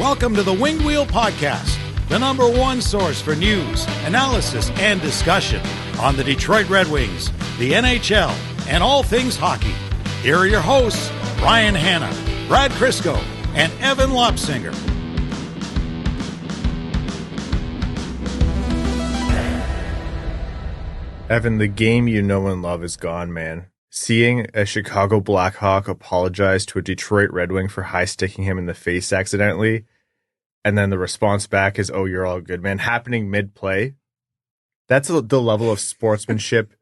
Welcome to the Winged Wheel Podcast, the #1 source for news, analysis, and discussion on the Detroit Red Wings, the NHL, and all things hockey. Here are your hosts, Ryan Hanna, Brad Crisco, and Evan Lopsinger. Evan, the game you know and love is gone, man. Seeing a Chicago Blackhawk apologize to a Detroit Red Wing for high-sticking him in the face accidentally, and then the response back is, "Oh, you're all good, man," happening mid-play. That's the level of sportsmanship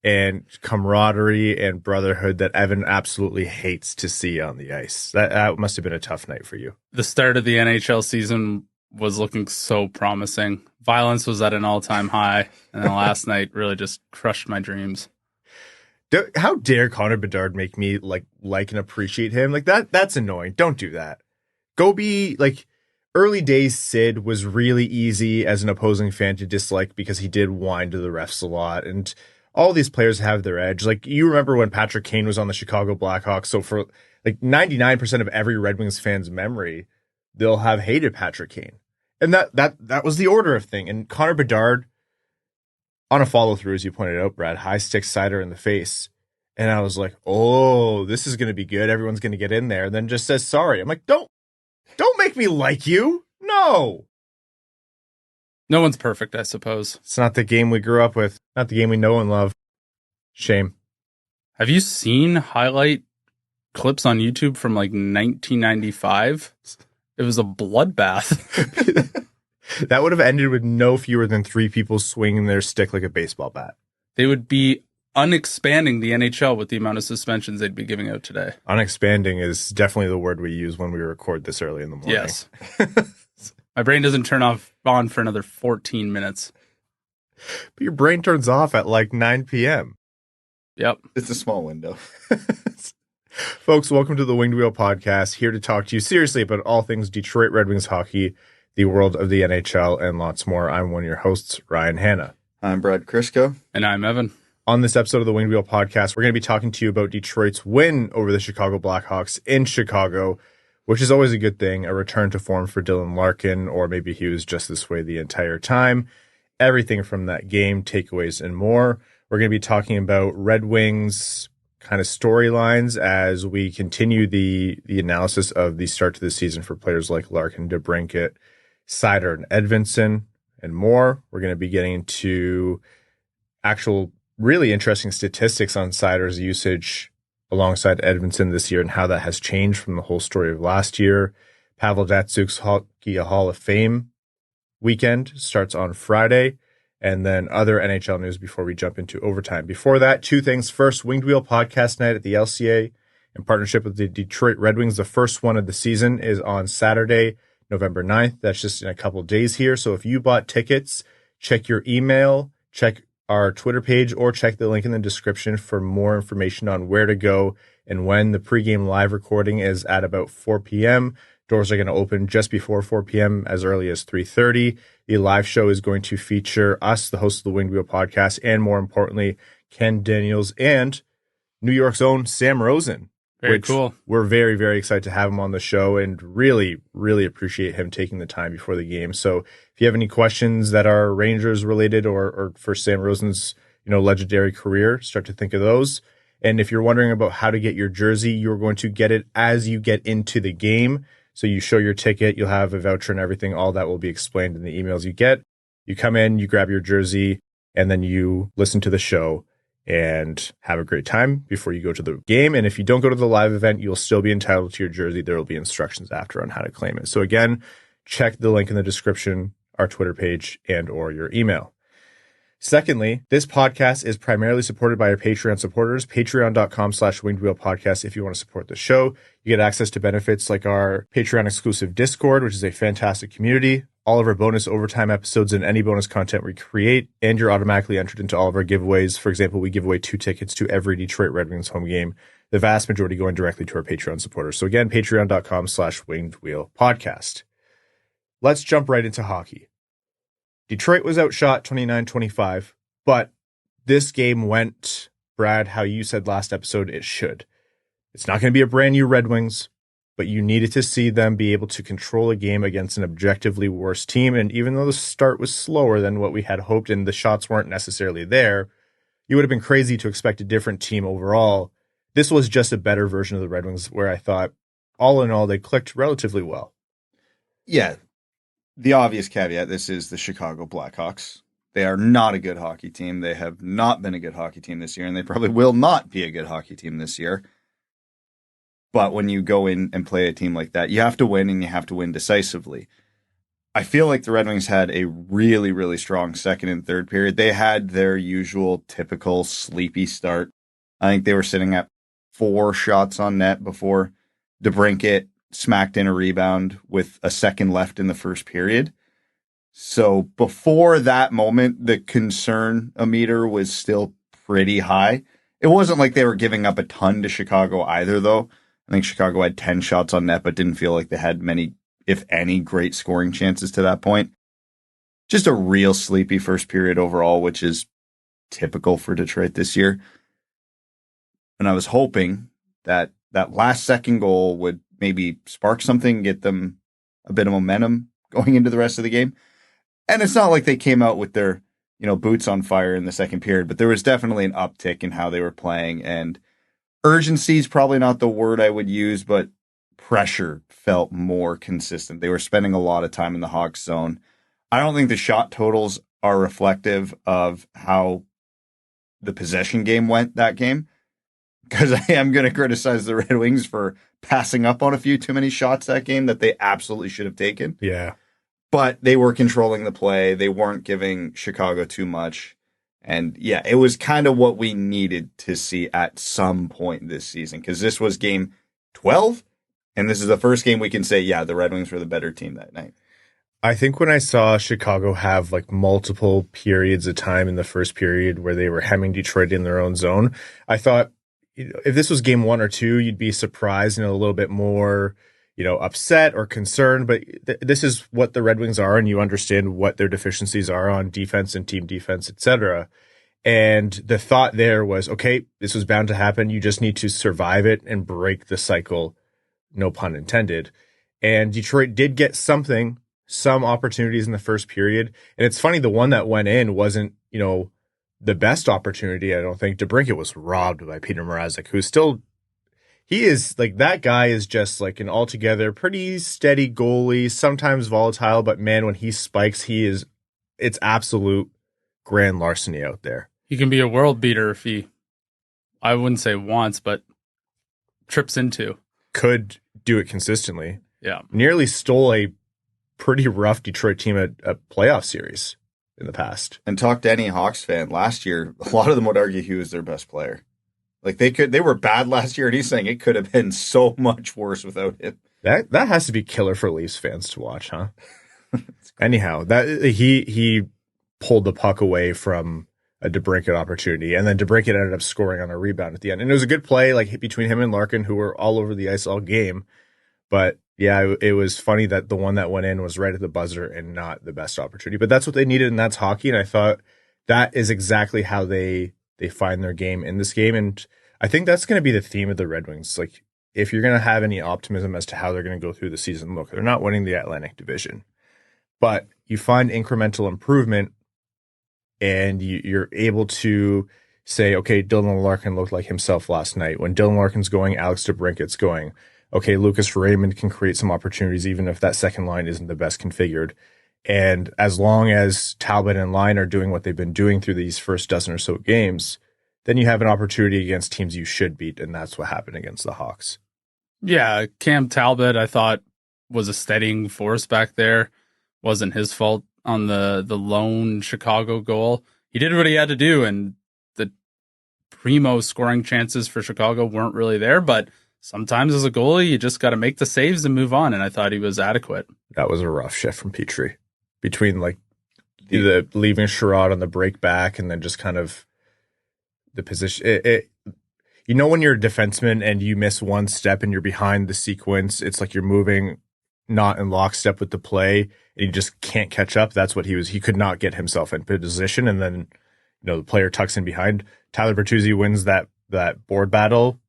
and camaraderie and brotherhood that Evan absolutely hates to see on the ice. That must have been a tough night for you. The start of the NHL season was looking so promising. Violence was at an all-time high, and then last night really just crushed my dreams. How dare Connor Bedard make me like and appreciate him? Like that's annoying. Don't do that. Go be like early days Sid was really easy as an opposing fan to dislike because he did whine to the refs a lot, and all these players have their edge. Like you remember when Patrick Kane was on the Chicago Blackhawks, so for like 99% of every Red Wings fan's memory, they'll have hated Patrick Kane. And that was the order of thing. And Connor Bedard, on a follow-through, as you pointed out, Brad, high stick Seider in the face. And I was like, oh, this is going to be good. Everyone's going to get in there. And then just says sorry. I'm like, don't make me like you. No. No one's perfect, I suppose. It's not the game we grew up with. Not the game we know and love. Shame. Have you seen highlight clips on YouTube from like 1995? It was a bloodbath. That would have ended with no fewer than 3 people swinging their stick like a baseball bat. They would be unexpanding the NHL with the amount of suspensions they'd be giving out today. Unexpanding is definitely the word we use when we record this early in the morning. Yes. My brain doesn't turn on for another 14 minutes. But your brain turns off at like 9 p.m. Yep. It's a small window. Folks, welcome to the Winged Wheel Podcast, here to talk to you seriously about all things Detroit Red Wings hockey, the world of the NHL, and lots more. I'm one of your hosts, Ryan Hanna. I'm Brad Crisco. And I'm Evan. On this episode of the Winged Wheel Podcast, we're going to be talking to you about Detroit's win over the Chicago Blackhawks in Chicago, which is always a good thing, a return to form for Dylan Larkin, or maybe he was just this way the entire time. Everything from that game, takeaways, and more. We're going to be talking about Red Wings kind of storylines as we continue the analysis of the start to the season for players like Larkin, DeBrincat, Seider, and Edvinsson, and more. We're going to be getting into actual really interesting statistics on Seider's usage alongside Edvinsson this year and how that has changed from the whole story of last year. Pavel Datsyuk's Hockey Hall of Fame weekend starts on Friday. And then other NHL news before we jump into overtime. Before that, 2 things. First, Winged Wheel Podcast Night at the LCA in partnership with the Detroit Red Wings. The first one of the season is on Saturday, November 9th. That's just in a couple of days here. So if you bought tickets, check your email, check our Twitter page, or check the link in the description for more information on where to go and when. The pregame live recording is at about 4 p.m. Doors are going to open just before 4 p.m. as early as 3:30. The live show is going to feature us, the host of the Winged Wheel Podcast, and more importantly, Ken Daniels and New York's own Sam Rosen. Very cool. We're very, very excited to have him on the show and really, really appreciate him taking the time before the game. So if you have any questions that are Rangers related or for Sam Rosen's, legendary career, start to think of those. And if you're wondering about how to get your jersey, you're going to get it as you get into the game. So you show your ticket, you'll have a voucher and everything. All that will be explained in the emails you get. You come in, you grab your jersey, and then you listen to the show and have a great time before you go to the game. And if you don't go to the live event, you'll still be entitled to your jersey. There will be instructions after on how to claim it. So again, check the link in the description, our Twitter page, and or your email. Secondly, this podcast is primarily supported by our Patreon supporters, patreon.com/wingedwheelpodcast. If you want to support the show, you get access to benefits like our Patreon exclusive Discord, which is a fantastic community, all of our bonus overtime episodes and any bonus content we create, and you're automatically entered into all of our giveaways. For example, we give away 2 tickets to every Detroit Red Wings home game, the vast majority going directly to our Patreon supporters. So again, patreon.com/wingedwheelpodcast. Let's jump right into hockey. Detroit was outshot 29-25, but this game went, Brad, how you said last episode it should. It's not going to be a brand new Red Wings. but you needed to see them be able to control a game against an objectively worse team. And even though the start was slower than what we had hoped and the shots weren't necessarily there, you would have been crazy to expect a different team overall. This was just a better version of the Red Wings where I thought, all in all, they clicked relatively well. Yeah. The obvious caveat, this is the Chicago Blackhawks. They are not a good hockey team. They have not been a good hockey team this year, and they probably will not be a good hockey team this year. But when you go in and play a team like that, you have to win, and you have to win decisively. I feel like the Red Wings had a really, really strong second and third period. They had their usual typical sleepy start. I think they were sitting at 4 shots on net before DeBrincat smacked in a rebound with a second left in the first period. So before that moment, the concern meter was still pretty high. It wasn't like they were giving up a ton to Chicago either, though. I think Chicago had 10 shots on net, but didn't feel like they had many, if any, great scoring chances to that point. Just a real sleepy first period overall, which is typical for Detroit this year. And I was hoping that that last second goal would maybe spark something, get them a bit of momentum going into the rest of the game. And it's not like they came out with their, boots on fire in the second period, but there was definitely an uptick in how they were playing. And urgency is probably not the word I would use, but pressure felt more consistent. They were spending a lot of time in the Hawks zone. I don't think the shot totals are reflective of how the possession game went that game, because I am going to criticize the Red Wings for passing up on a few too many shots that game that they absolutely should have taken. Yeah. But they were controlling the play. They weren't giving Chicago too much. And yeah, it was kind of what we needed to see at some point this season, because this was game 12. And this is the first game we can say, yeah, the Red Wings were the better team that night. I think when I saw Chicago have like multiple periods of time in the first period where they were hemming Detroit in their own zone, I thought, if this was game 1 or 2, you'd be surprised and a little bit more, upset or concerned. But this is what the Red Wings are, and you understand what their deficiencies are on defense and team defense, etc. And the thought there was, okay, this was bound to happen. You just need to survive it and break the cycle, no pun intended. And Detroit did get some opportunities in the first period. And it's funny, the one that went in wasn't, the best opportunity. I don't think DeBrincat was robbed by Peter Mrazek, who's still, he is like, that guy is just like an altogether pretty steady goalie, sometimes volatile, but man, when he spikes, it's absolute grand larceny out there. He can be a world beater if he, I wouldn't say wants, but trips into. Could do it consistently. Yeah. Nearly stole a pretty rough Detroit team at a playoff series in the past. And talk to any Hawks fan last year, a lot of them would argue he was their best player. Like they were bad last year, and he's saying it could have been so much worse without him. That has to be killer for Leafs fans to watch, huh? Anyhow, that he pulled the puck away from a DeBrincat opportunity, and then DeBrincat ended up scoring on a rebound at the end. And it was a good play, like between him and Larkin, who were all over the ice all game. But yeah, it was funny that the one that went in was right at the buzzer and not the best opportunity. But that's what they needed, and that's hockey. And I thought that is exactly how they find their game in this game. And I think that's going to be the theme of the Red Wings. Like, if you're going to have any optimism as to how they're going to go through the season, look, they're not winning the Atlantic Division, but you find incremental improvement, and you're able to say, okay, Dylan Larkin looked like himself last night. When Dylan Larkin's going, Alex DeBrincat's going. Okay, Lucas Raymond can create some opportunities, even if that second line isn't the best configured. And as long as Talbot and Line are doing what they've been doing through these first dozen or so games, then you have an opportunity against teams you should beat, and that's what happened against the Hawks. Yeah, Cam Talbot, I thought, was a steadying force back there. Wasn't his fault on the lone Chicago goal. He did what he had to do, and the primo scoring chances for Chicago weren't really there, but sometimes as a goalie, you just got to make the saves and move on, and I thought he was adequate. That was a rough shift from Petry. Between like the leaving Sherrod on the break back and then just kind of the position. When you're a defenseman and you miss one step and you're behind the sequence, it's like you're moving not in lockstep with the play and you just can't catch up. That's what he was. He could not get himself in position, and then the player tucks in behind. Tyler Bertuzzi wins that board battle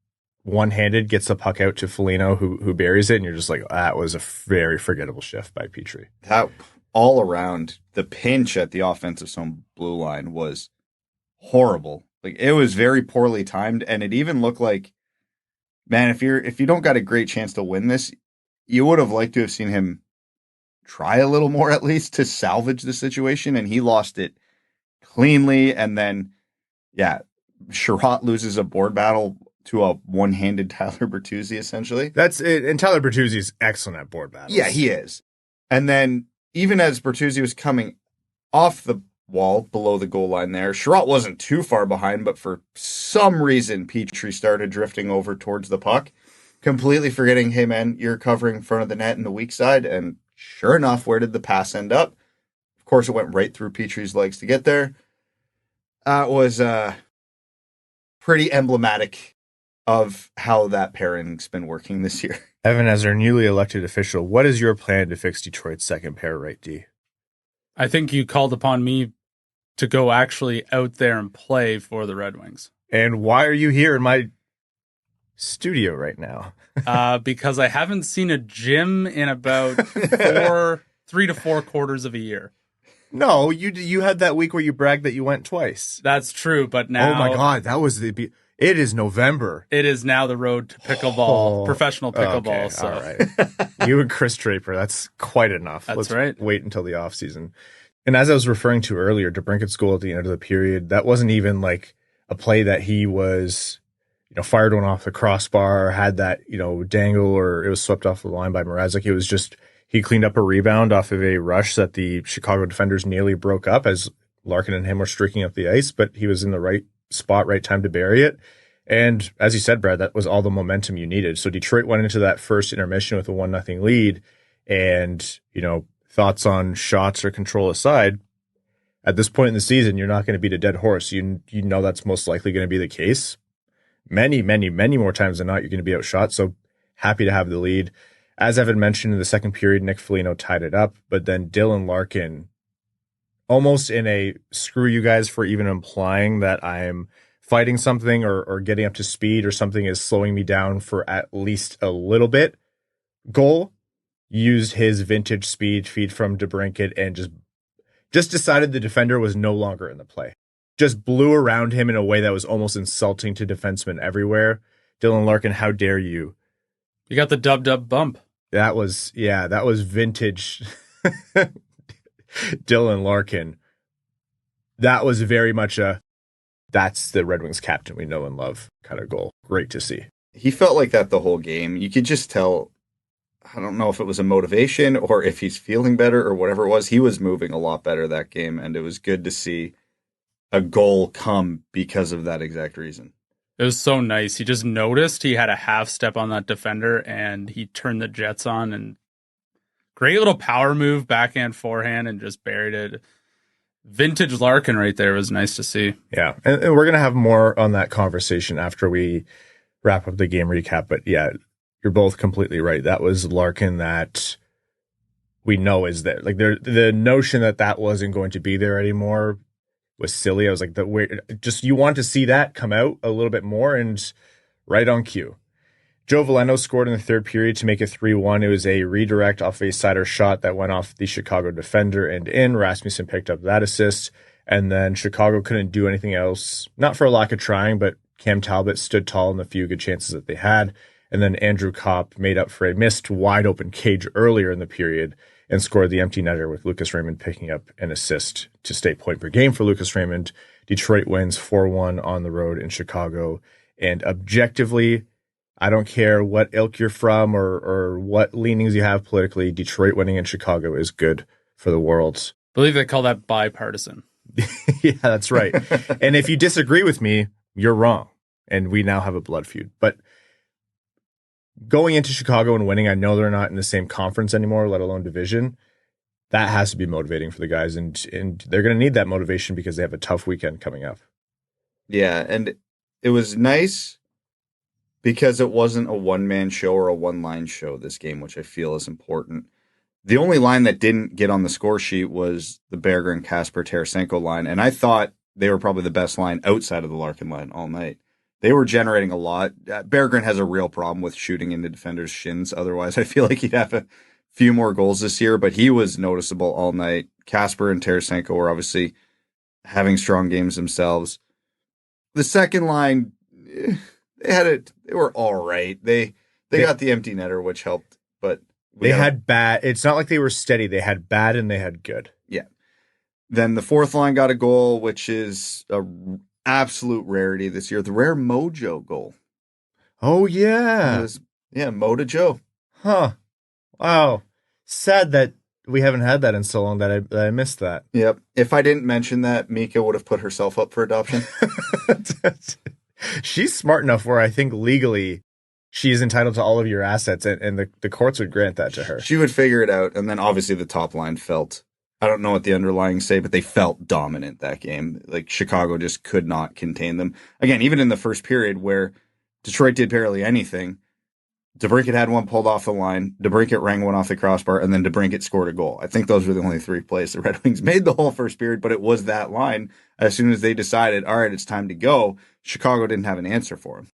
one-handed, gets the puck out to Veleno, who buries it, and you're just like, that was a very forgettable shift by Petry. That all around, the pinch at the offensive zone blue line was horrible. Like, it was very poorly timed, and it even looked like, man, if you don't got a great chance to win this, you would have liked to have seen him try a little more at least to salvage the situation, and he lost it cleanly. And then, yeah, Sherratt loses a board battle to a one-handed Tyler Bertuzzi, essentially. That's it. And Tyler Bertuzzi is excellent at board battles. Yeah, he is. And then even as Bertuzzi was coming off the wall below the goal line there, Sherratt wasn't too far behind, but for some reason, Petry started drifting over towards the puck, completely forgetting, hey, man, you're covering in front of the net in the weak side. And sure enough, where did the pass end up? Of course, it went right through Petry's legs to get there. It was pretty emblematic of how that pairing's been working this year. Evan, as our newly elected official, what is your plan to fix Detroit's second pair right D? I think you called upon me to go actually out there and play for the Red Wings. And why are you here in my studio right now? Because I haven't seen a gym in about 3 to 4 quarters of a year. No, you had that week where you bragged that you went twice. That's true, but now... Oh my God, that was it is November. It is now the road to pickleball, professional pickleball. Okay, so. all right. You and Chris Draper, that's quite enough. Let's right. Wait until the off season. And as I was referring to earlier, DeBrincat's goal at the end of the period, that wasn't even like a play that he was, fired one off the crossbar, had that, dangle, or it was swept off the line by Mrazek. It was just, he cleaned up a rebound off of a rush that the Chicago defenders nearly broke up as Larkin and him were streaking up the ice, but he was in the right spot, right time to bury it. And as you said, Brad, that was all the momentum you needed. So Detroit went into that first intermission with a 1-0 lead, and, thoughts on shots or control aside, at this point in the season, you're not going to beat a dead horse. You know that's most likely going to be the case. Many, many, many more times than not, you're going to be outshot. So happy to have the lead. As Evan mentioned, in the second period, Nick Foligno tied it up, but then Dylan Larkin, almost in a screw you guys for even implying that I'm fighting something or getting up to speed or something is slowing me down for at least a little bit, goal, used his vintage speed feed from DeBrincat and just decided the defender was no longer in the play. Just blew around him in a way that was almost insulting to defensemen everywhere. Dylan Larkin, how dare you? You got the dub bump. That was vintage Dylan Larkin. That was very much that's the Red Wings captain we know and love kind of goal. Great to see. He felt like that the whole game. You could just tell, I don't know if it was a motivation or if he's feeling better or whatever it was. He was moving a lot better that game, and it was good to see a goal come because of that exact reason. It was so nice. He just noticed he had a half step on that defender, and he turned the jets on, and great little power move, backhand, forehand, and just buried it. Vintage Larkin right there was nice to see. Yeah, and we're going to have more on that conversation after we wrap up the game recap. But yeah, you're both completely right. That was Larkin that we know is there. Like the notion that wasn't going to be there anymore was silly. I was like, you want to see that come out a little bit more, and right on cue. Joe Veleno scored in the third period to make it 3-1. It was a redirect off a Seider shot that went off the Chicago defender and in. Rasmussen picked up that assist, and then Chicago couldn't do anything else, not for a lack of trying, but Cam Talbot stood tall in the few good chances that they had, and then Andrew Copp made up for a missed wide-open cage earlier in the period and scored the empty netter with Lucas Raymond picking up an assist to stay point per game for Lucas Raymond. Detroit wins 4-1 on the road in Chicago, and objectively, I don't care what ilk you're from or what leanings you have politically, Detroit winning in Chicago is good for the world. I believe they call that bipartisan. Yeah, that's right. And if you disagree with me, you're wrong. And we now have a blood feud. But going into Chicago and winning, I know they're not in the same conference anymore, let alone division. That has to be motivating for the guys. And they're going to need that motivation because they have a tough weekend coming up. Yeah, and it was nice because it wasn't a one-man show or a one-line show this game, which I feel is important. The only line that didn't get on the score sheet was the Berggre and Kasper Tarasenko line, and I thought they were probably the best line outside of the Larkin line all night. they were generating a lot. Berggren has a real problem with shooting into defenders' shins. Otherwise, I feel like he'd have a few more goals this year, but he was noticeable all night. Kasper and Tarasenko were obviously having strong games themselves. The second line, they were all right. They got the empty netter, which helped, but they had bad. It's not like they were steady. They had bad and they had good. Yeah. Then the fourth line got a goal, which is a absolute rarity this year. The rare Mojo goal. Oh yeah. Mo to Joe. Huh. Wow. Sad that we haven't had that in so long that I missed that. Yep. If I didn't mention that, Mika would have put herself up for adoption. She's smart enough where I think legally she's entitled to all of your assets, and the courts would grant that to her. She would figure it out. And then obviously the top line felt, I don't know what the underlying say, but they felt dominant that game. Like Chicago just could not contain them. Again, even in the first period where Detroit did barely anything, DeBrincat had one pulled off the line, DeBrincat rang one off the crossbar, and then DeBrincat scored a goal. I think those were the only three plays the Red Wings made the whole first period, but it was that line. As soon as they decided, all right, it's time to go, Chicago didn't have an answer for him.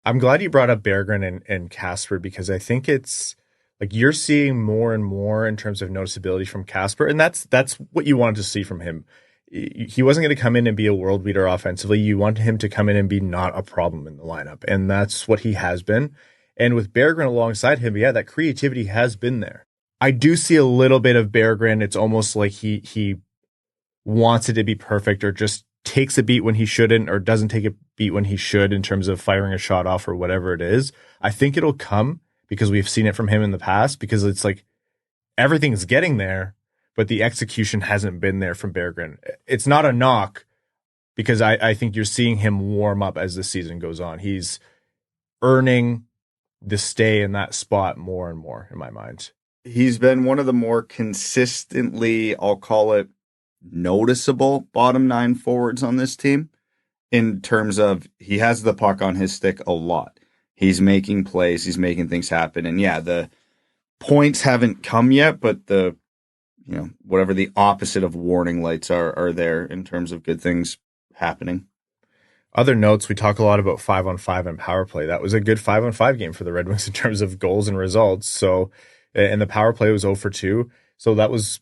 I'm glad you brought up Berggren and Kasper, because I think it's like you're seeing more and more in terms of noticeability from Kasper, and that's what you wanted to see from him. He wasn't going to come in and be a world beater offensively. You want him to come in and be not a problem in the lineup, and that's what he has been. And with Berggren alongside him, yeah, that creativity has been there. I do see a little bit of Berggren. It's almost like he wants it to be perfect, or just takes a beat when he shouldn't, or doesn't take a beat when he should in terms of firing a shot off or whatever it is. I think it'll come because we've seen it from him in the past, because it's like everything's getting there, but the execution hasn't been there from Berggren. It's not a knock, because I think you're seeing him warm up as the season goes on. He's earning the stay in that spot more and more in my mind. He's been one of the more consistently, I'll call it, noticeable bottom nine forwards on this team, in terms of he has the puck on his stick a lot. He's making plays, he's making things happen. And yeah, the points haven't come yet, but the, whatever the opposite of warning lights are there in terms of good things happening. Other notes, we talk a lot about 5-on-5 and power play. That was a good 5-on-5 game for the Red Wings in terms of goals and results. So, and the power play was 0 for 2. So that was,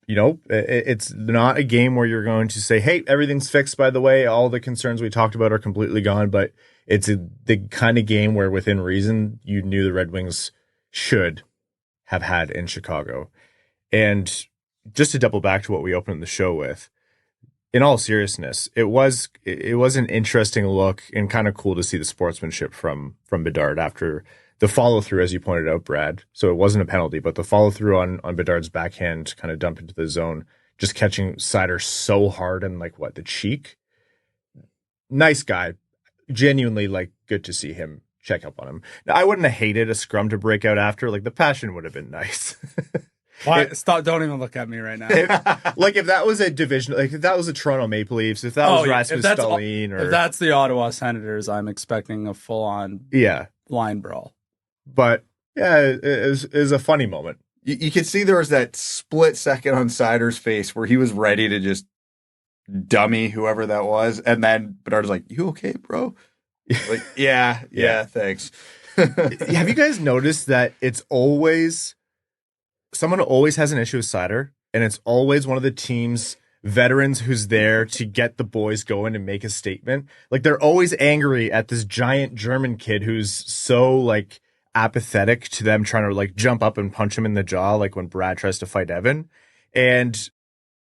it's not a game where you're going to say, hey, everything's fixed, by the way. All the concerns we talked about are completely gone. But it's the kind of game where, within reason, you knew the Red Wings should have had in Chicago. And just to double back to what we opened the show with, in all seriousness, it was an interesting look and kind of cool to see the sportsmanship from Bedard after the follow through, as you pointed out, Brad. So it wasn't a penalty, but the follow through on Bedard's backhand kind of dump into the zone, just catching Seider so hard and the cheek. Nice guy, genuinely good to see him check up on him. Now, I wouldn't have hated a scrum to break out after. The passion would have been nice. Why? Stop! Don't even look at me right now. If that was a division, if that was the Toronto Maple Leafs, if that was Rasmus Dahlin, or if that's the Ottawa Senators, I'm expecting a full-on line brawl. But yeah, it was a funny moment. You could see there was that split second on Seider's face where he was ready to just dummy whoever that was, and then Bedard's like, "You okay, bro?" Yeah, thanks. Have you guys noticed that it's always someone always has an issue with Seider, and it's always one of the team's veterans who's there to get the boys going and make a statement? They're always angry at this giant German kid who's so apathetic to them trying to jump up and punch him in the jaw, when Brad tries to fight Evan. And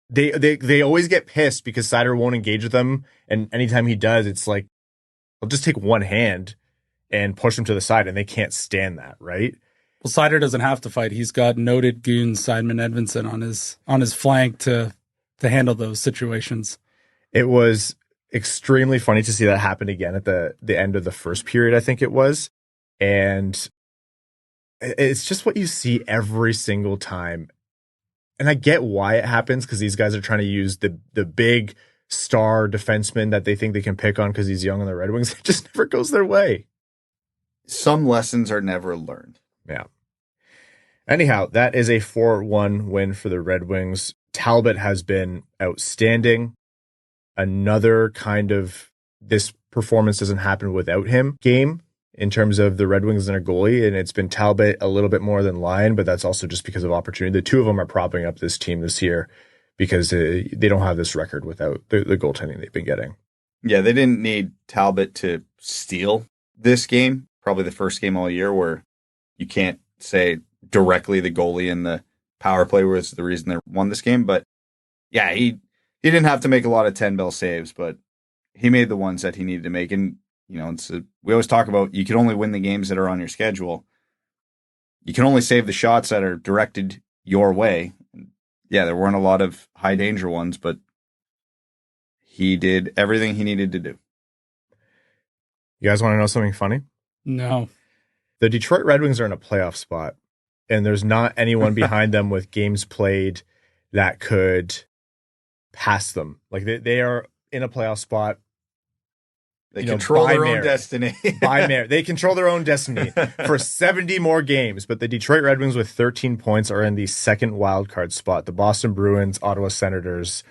they always get pissed because Seider won't engage with them, and anytime he does, it's I'll just take one hand and push him to the side, and they can't stand that, right? Well, Seider doesn't have to fight. He's got noted goon Seidman Edvinsson on his flank to handle those situations. It was extremely funny to see that happen again at the end of the first period, I think it was. And it's just what you see every single time. And I get why it happens, because these guys are trying to use the big star defenseman that they think they can pick on because he's young on the Red Wings. It just never goes their way. Some lessons are never learned. Yeah. Anyhow, that is a 4-1 win for the Red Wings. Talbot has been outstanding. Another kind of this performance doesn't happen without him game in terms of the Red Wings and their goalie. And it's been Talbot a little bit more than Lyon, but that's also just because of opportunity. The two of them are propping up this team this year because they don't have this record without the goaltending they've been getting. Yeah, they didn't need Talbot to steal this game. Probably the first game all year where you can't say directly the goalie and the power play was the reason they won this game. But yeah, he didn't have to make a lot of 10-bell saves, but he made the ones that he needed to make. And, you know, we always talk about you can only win the games that are on your schedule. You can only save the shots that are directed your way. Yeah, there weren't a lot of high danger ones, but he did everything he needed to do. You guys want to know something funny? No. The Detroit Red Wings are in a playoff spot, and there's not anyone behind them with games played that could pass them. Like they are in a playoff spot. They control their own destiny. By merit. They control their own destiny for 70 more games. But the Detroit Red Wings with 13 points are in the second wildcard spot. The Boston Bruins, Ottawa Senators,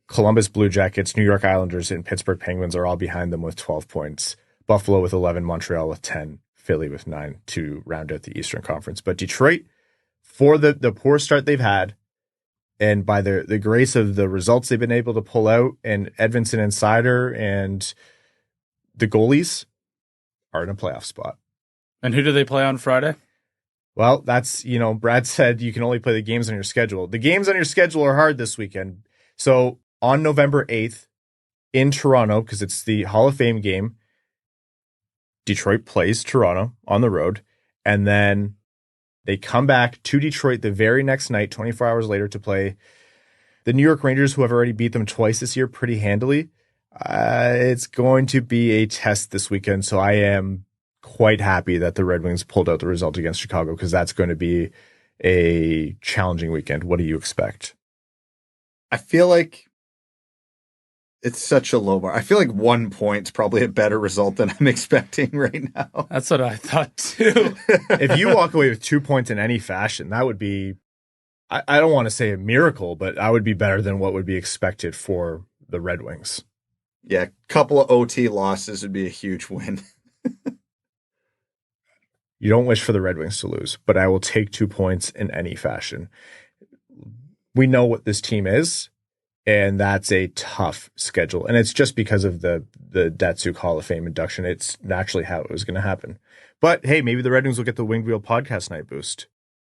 Columbus Blue Jackets, New York Islanders, and Pittsburgh Penguins are all behind them with 12 points. Buffalo with 11, Montreal with 10, Philly with 9 to round out the Eastern Conference. But Detroit, for the poor start they've had, and by the grace of the results they've been able to pull out, and Edvinsson and Seider and the goalies are in a playoff spot. And who do they play on Friday? Well, that's, Brad said you can only play the games on your schedule. The games on your schedule are hard this weekend. So on November 8th in Toronto, because it's the Hall of Fame game, Detroit plays Toronto on the road, and then they come back to Detroit the very next night, 24 hours later, to play the New York Rangers, who have already beat them twice this year pretty handily. It's going to be a test this weekend, so I am quite happy that the Red Wings pulled out the result against Chicago, because that's going to be a challenging weekend. What do you expect? I feel like it's such a low bar. I feel like 1 point's probably a better result than I'm expecting right now. That's what I thought too. If you walk away with 2 points in any fashion, that would be, I don't want to say a miracle, but that would be better than what would be expected for the Red Wings. Yeah, a couple of OT losses would be a huge win. You don't wish for the Red Wings to lose, but I will take 2 points in any fashion. We know what this team is, and that's a tough schedule. And it's just because of the Datsyuk Hall of Fame induction. It's naturally how it was going to happen. But hey, maybe the Red Wings will get the Winged Wheel podcast night boost.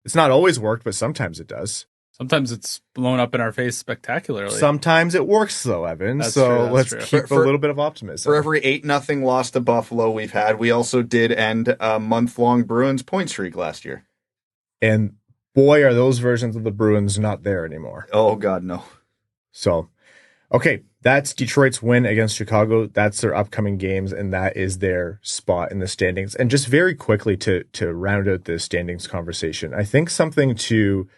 It's not always worked, but sometimes it does. Sometimes it's blown up in our face spectacularly. Sometimes it works, though, Evan. That's so true, let's true. keep a little bit of optimism. For every 8-0 loss to Buffalo we've had, we also did end a month-long Bruins point streak last year. And boy, are those versions of the Bruins not there anymore. Oh, God, no. So, okay, that's Detroit's win against Chicago. That's their upcoming games, and that is their spot in the standings. And just very quickly to round out the standings conversation, I think something to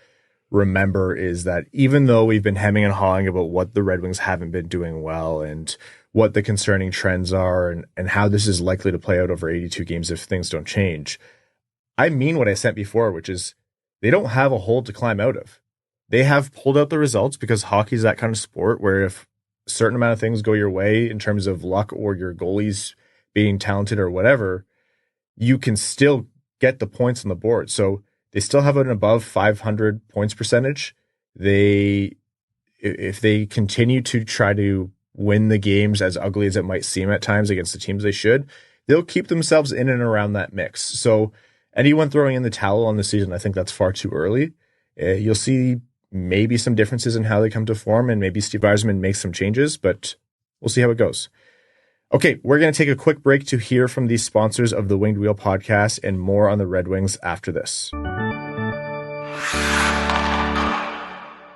remember is that even though we've been hemming and hawing about what the Red Wings haven't been doing well and what the concerning trends are and how this is likely to play out over 82 games if things don't change, I mean what I said before, which is they don't have a hole to climb out of. They have pulled out the results because hockey is that kind of sport where if a certain amount of things go your way in terms of luck or your goalies being talented or whatever, you can still get the points on the board. So they still have an above 500 points percentage. If they continue to try to win the games as ugly as it might seem at times against the teams they should, they'll keep themselves in and around that mix. So anyone throwing in the towel on the season, I think that's far too early. You'll see maybe some differences in how they come to form, and maybe Steve Yzerman makes some changes, but we'll see how it goes. Okay, we're going to take a quick break to hear from the sponsors of the Winged Wheel podcast and more on the Red Wings after this.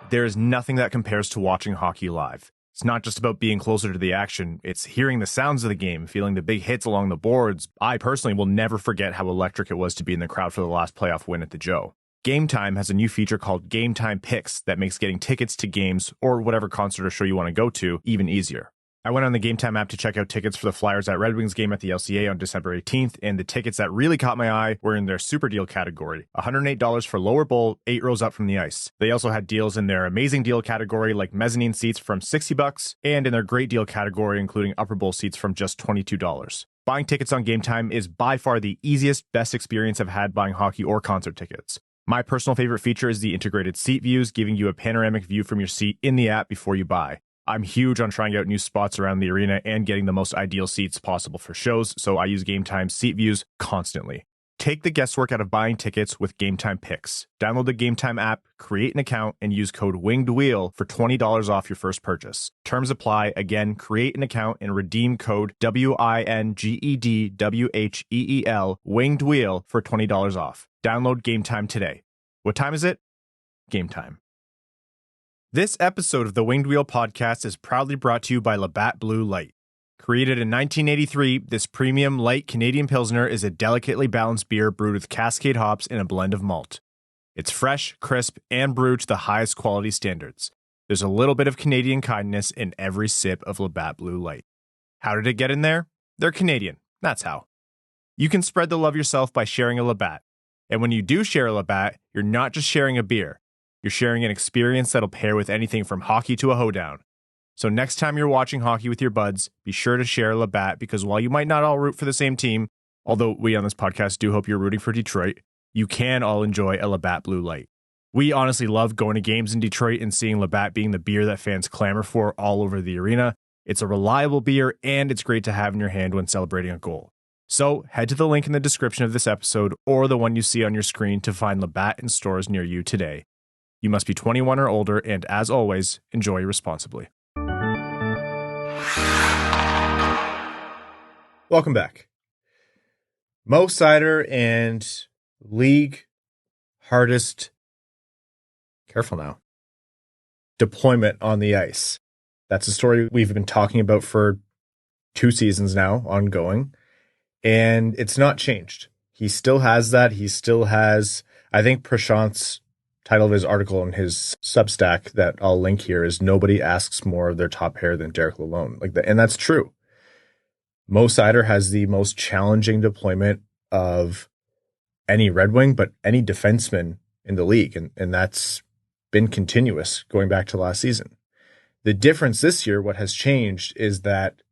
There is nothing that compares to watching hockey live. It's not just about being closer to the action. It's hearing the sounds of the game, feeling the big hits along the boards. I personally will never forget how electric it was to be in the crowd for the last playoff win at the Joe. Game Time has a new feature called Game Time Picks that makes getting tickets to games or whatever concert or show you want to go to even easier. I went on the Game Time app to check out tickets for the Flyers at Red Wings game at the LCA on December 18th, and the tickets that really caught my eye were in their super deal category. $108 for lower bowl, 8 rows up from the ice. They also had deals in their amazing deal category like mezzanine seats from $60, and in their great deal category including upper bowl seats from just $22. Buying tickets on Game Time is by far the easiest, best experience I've had buying hockey or concert tickets. My personal favorite feature is the integrated seat views, giving you a panoramic view from your seat in the app before you buy. I'm huge on trying out new spots around the arena and getting the most ideal seats possible for shows, so I use Game Time seat views constantly. Take the guesswork out of buying tickets with Game Time Picks. Download the Game Time app, create an account, and use code WINGEDWHEEL for $20 off your first purchase. Terms apply. Again, create an account and redeem code WINGEDWHEEL WINGEDWHEEL for $20 off. Download Game Time today. What time is it? Game Time. This episode of the Winged Wheel podcast is proudly brought to you by Labatt Blue Light. Created in 1983, this premium light Canadian Pilsner is a delicately balanced beer brewed with Cascade hops and a blend of malt. It's fresh, crisp, and brewed to the highest quality standards. There's a little bit of Canadian kindness in every sip of Labatt Blue Light. How did it get in there? They're Canadian. That's how. You can spread the love yourself by sharing a Labatt. And when you do share a Labatt, you're not just sharing a beer. You're sharing an experience that'll pair with anything from hockey to a hoedown. So next time you're watching hockey with your buds, be sure to share a Labatt, because while you might not all root for the same team, although we on this podcast do hope you're rooting for Detroit, you can all enjoy a Labatt Blue Light. We honestly love going to games in Detroit and seeing Labatt being the beer that fans clamor for all over the arena. It's a reliable beer, and it's great to have in your hand when celebrating a goal. So head to the link in the description of this episode or the one you see on your screen to find Labatt in stores near you today. You must be 21 or older, and as always, enjoy responsibly. Welcome back. Mo Seider and league hardest, careful now, deployment on the ice. That's a story we've been talking about for 2 seasons now, ongoing, and it's not changed. He still has that. He still has, I think Prashant's title of his article in his Substack that I'll link here is "Nobody asks more of their top pair than Derek Lalonde." And that's true. Mo Seider has the most challenging deployment of any Red Wing, but any defenseman in the league, and that's been continuous going back to last season. The difference this year, what has changed, is that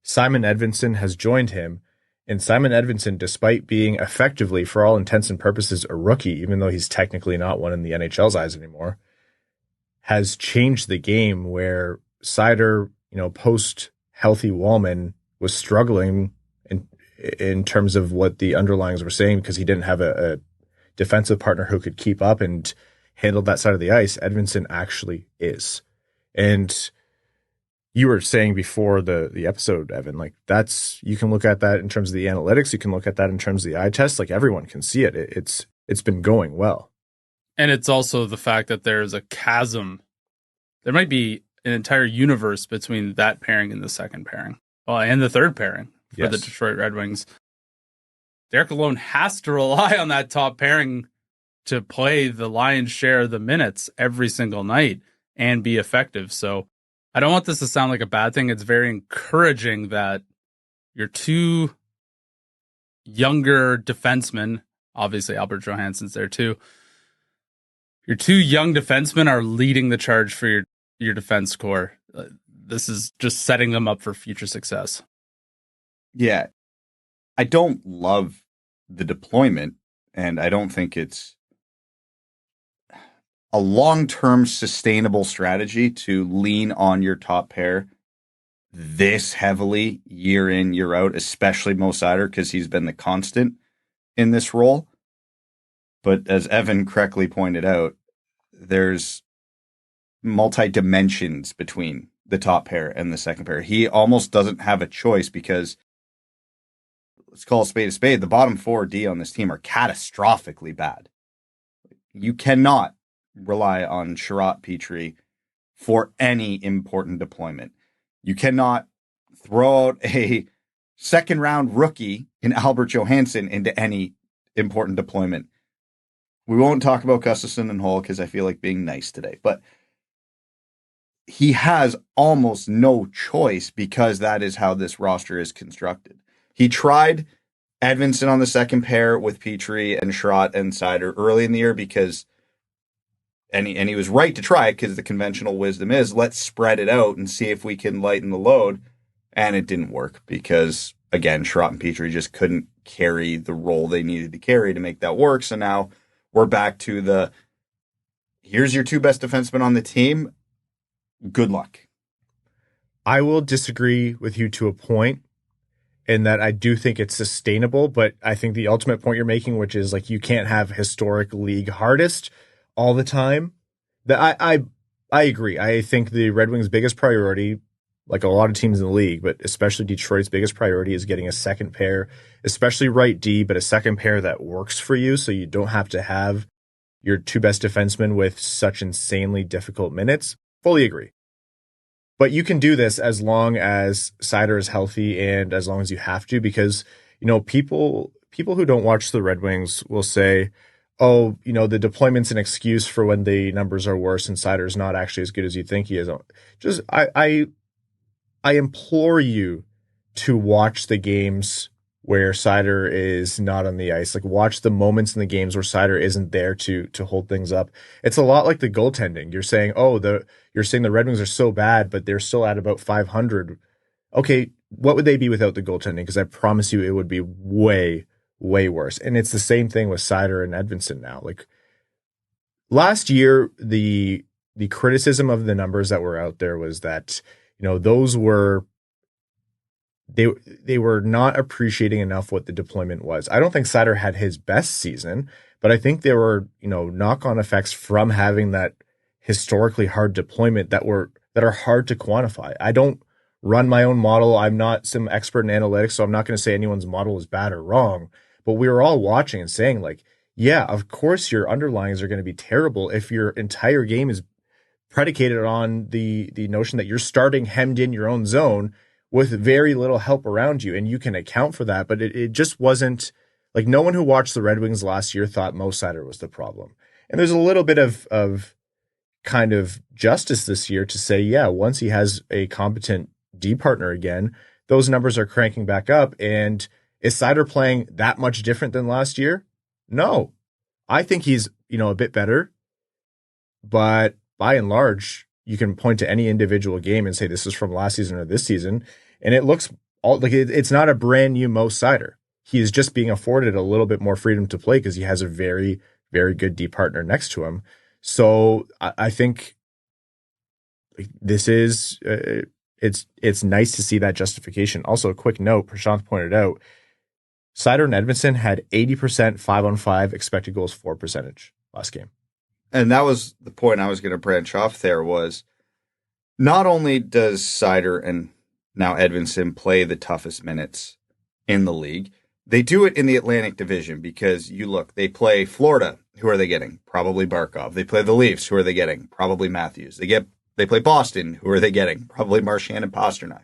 Simon Edvinsson has joined him. And Simon Edvinsson, despite being effectively, for all intents and purposes, a rookie, even though he's technically not one in the NHL's eyes anymore, has changed the game where Seider, post-healthy Walman, was struggling in terms of what the underlings were saying because he didn't have a defensive partner who could keep up and handle that side of the ice. Edvinsson actually is. And you were saying before the episode, Evan, you can look at that in terms of the analytics. You can look at that in terms of the eye test. Everyone can see it. It's been going well. And it's also the fact that there's a chasm. There might be an entire universe between that pairing and the second pairing. Well, and the third pairing for the Detroit Red Wings. Derek Lalonde has to rely on that top pairing to play the lion's share of the minutes every single night and be effective. So I don't want this to sound like a bad thing. It's very encouraging that your 2 younger defensemen, obviously Albert Johansson's there too, your 2 young defensemen are leading the charge for your defense core. This is just setting them up for future success. Yeah. I don't love the deployment, and I don't think it's a long-term sustainable strategy to lean on your top pair this heavily year in, year out, especially Mo Seider, because he's been the constant in this role. But as Evan correctly pointed out, there's multi-dimensions between the top pair and the second pair. He almost doesn't have a choice because, let's call a spade, the bottom 4D on this team are catastrophically bad. You cannot rely on Sherratt Petry for any important deployment. You cannot throw out a second-round rookie in Albert Johansson into any important deployment. We won't talk about Gustafsson and Hull because I feel like being nice today. But he has almost no choice because that is how this roster is constructed. He tried Edvinsson on the second pair with Petry and Trotz and Seider early in the year because, and he was right to try it because the conventional wisdom is let's spread it out and see if we can lighten the load. And it didn't work because, again, Trotz and Petry just couldn't carry the role they needed to carry to make that work. So now we're back to here's your two best defensemen on the team. Good luck. I will disagree with you to a point in that I do think it's sustainable, but I think the ultimate point you're making, which is like you can't have historic league hardest all the time. That I agree. I think the Red Wings' biggest priority, like a lot of teams in the league, but especially Detroit's biggest priority, is getting a second pair, especially right D, but a second pair that works for you so you don't have to have your two best defensemen with such insanely difficult minutes. Fully agree. But you can do this as long as Seider is healthy and as long as you have to, because, people who don't watch the Red Wings will say, oh, the deployment's an excuse for when the numbers are worse and Seider's not actually as good as you think he is. Just, I implore you to watch the games where Seider is not on the ice. Like, watch the moments in the games where Seider isn't there to hold things up. It's a lot like the goaltending. You're saying, you're saying the Red Wings are so bad, but they're still at about 500. Okay, what would they be without the goaltending? Because I promise you it would be way, way worse. And it's the same thing with Seider and Edvinsson now. Like, last year, the criticism of the numbers that were out there was that, those were they were not appreciating enough what the deployment was. I don't think Seider had his best season, but I think there were, knock-on effects from having that historically hard deployment that are hard to quantify. I don't run my own model. I'm not some expert in analytics, so I'm not going to say anyone's model is bad or wrong, but we were all watching and saying, like, yeah, of course your underlyings are going to be terrible if your entire game is predicated on the notion that you're starting hemmed in your own zone with very little help around you, and you can account for that. But it just wasn't like, no one who watched the Red Wings last year thought Mo Seider was the problem. And there's a little bit of kind of justice this year to say, yeah, once he has a competent D partner again, those numbers are cranking back up. And is Seider playing that much different than last year? No. I think he's, a bit better, but by and large, you can point to any individual game and say this is from last season or this season, and it looks like it's not a brand new Mo Seider. He is just being afforded a little bit more freedom to play because he has a very, very good D partner next to him. So I think this is it's nice to see that justification. Also, a quick note: Prashant pointed out, Seider and Edvinsson had 80% 5-on-5 expected goals for percentage last game. And that was the point I was going to branch off there, was not only does Seider and now Edvinsson play the toughest minutes in the league, they do it in the Atlantic Division because they play Florida. Who are they getting? Probably Barkov. They play the Leafs. Who are they getting? Probably Matthews. They play Boston. Who are they getting? Probably Marchand and Pasternak.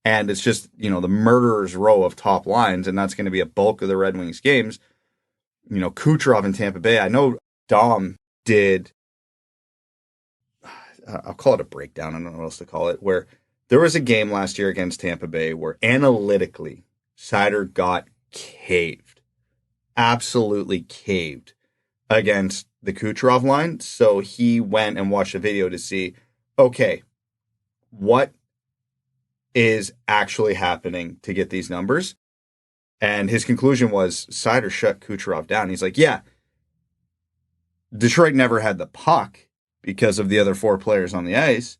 And it's just, the murderer's row of top lines, and that's going to be a bulk of the Red Wings games. Kucherov in Tampa Bay. I know Dom did, I'll call it a breakdown, I don't know what else to call it, where there was a game last year against Tampa Bay where analytically Seider got caved, absolutely caved against the Kucherov line. So he went and watched a video to see, okay, what is actually happening to get these numbers? And his conclusion was Seider shut Kucherov down. He's like, yeah, Detroit never had the puck because of the other four players on the ice,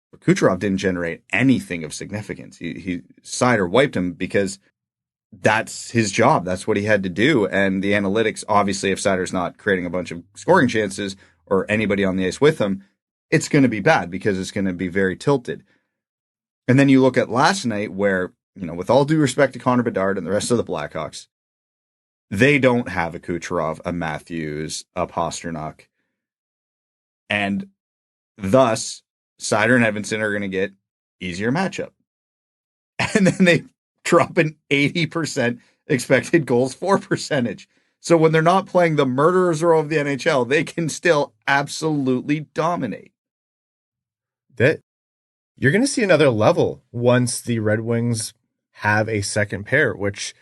but Kucherov didn't generate anything of significance. Seider wiped him because that's his job. That's what he had to do. And the analytics, obviously, if Seider's not creating a bunch of scoring chances or anybody on the ice with him, it's going to be bad because it's going to be very tilted. And then you look at last night where, with all due respect to Connor Bedard and the rest of the Blackhawks, they don't have a Kucherov, a Matthews, a Pasternak. And thus, Seider and Edvinsson are going to get easier matchup. And then they drop an 80% expected goals for percentage. So when they're not playing the murderer's row of the NHL, they can still absolutely dominate. that you're going to see another level once the Red Wings have a second pair, which